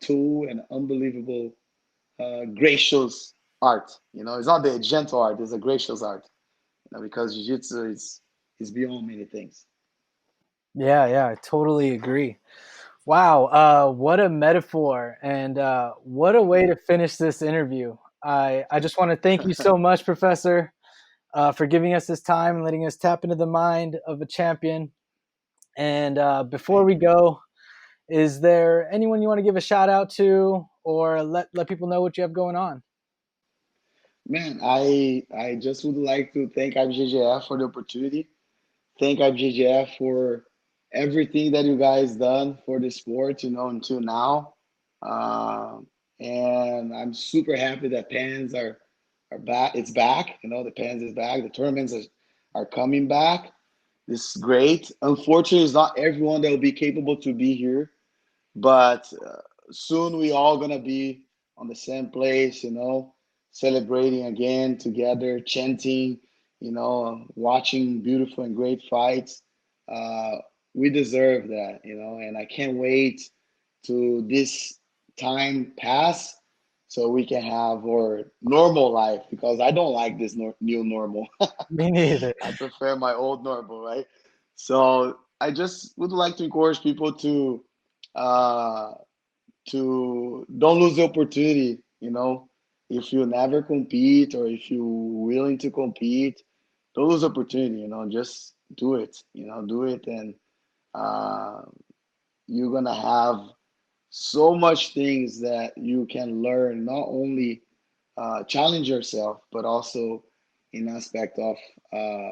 Speaker 2: tool and unbelievable gracious art. You know, it's not the gentle art; it's a gracious art. You know, because jiu-jitsu is beyond many things.
Speaker 1: Yeah, yeah, I totally agree. Wow, what a metaphor, and what a way to finish this interview. I just want to thank you so much, Professor, for giving us this time and letting us tap into the mind of a champion. And before we go, is there anyone you want to give a shout out to, or let people know what you have going on?
Speaker 2: Man, I just would like to thank IBJJF for the opportunity. Thank IBJJF for everything that you guys done for the sport, until now. Um, and I'm super happy that pans are back. It's back. The pans is back. The tournaments are coming back. This is great. Unfortunately, it's not everyone that will be capable to be here, but soon we all gonna be on the same place, celebrating again together, chanting, watching beautiful and great fights. Uh, we deserve that, and I can't wait to this time pass so we can have our normal life because I don't like this new normal.
Speaker 1: Me neither.
Speaker 2: I prefer my old normal, right? So I just would like to encourage people uh, to don't lose the opportunity. If you never compete or if you're willing to compete, don't lose opportunity. Just do it. Do it, and uh, you're gonna have so much things that you can learn. Not only challenge yourself, but also in aspect of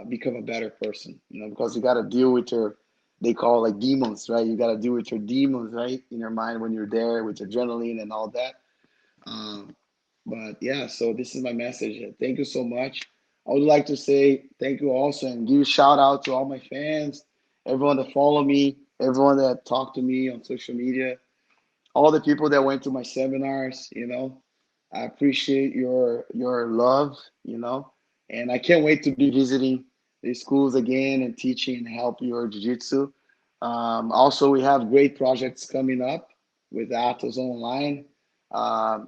Speaker 2: become a better person. Because you got to deal with your they call like demons, right? You got to deal with your demons, right, in your mind when you're there with adrenaline and all that. Um, but yeah, so this is my message. Thank you so much. I would like to say thank you also and give a shout out to all my fans, everyone that follow me, everyone that talked to me on social media, all the people that went to my seminars. I appreciate your love, and I can't wait to be visiting the schools again and teaching and help your jiu-jitsu. Also, we have great projects coming up with Atos Online.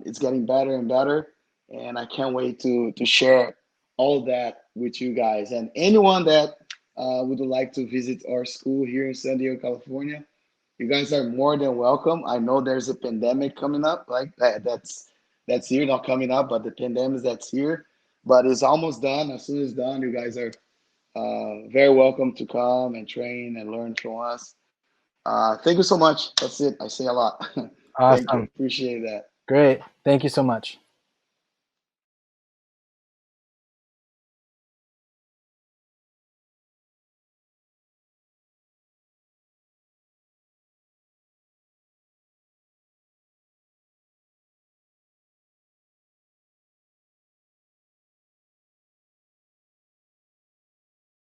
Speaker 2: It's getting better and better, and I can't wait to share all that with you guys. And anyone that would like to visit our school here in San Diego, California, you guys are more than welcome. I know there's a pandemic coming up, like that's here, not coming up, but the pandemic that's here. But it's almost done. As soon as it's done, you guys are very welcome to come and train and learn from us. Thank you so much. That's it. I say a lot. Thank you.
Speaker 1: Awesome.
Speaker 2: Appreciate that.
Speaker 1: Great. Thank you so much.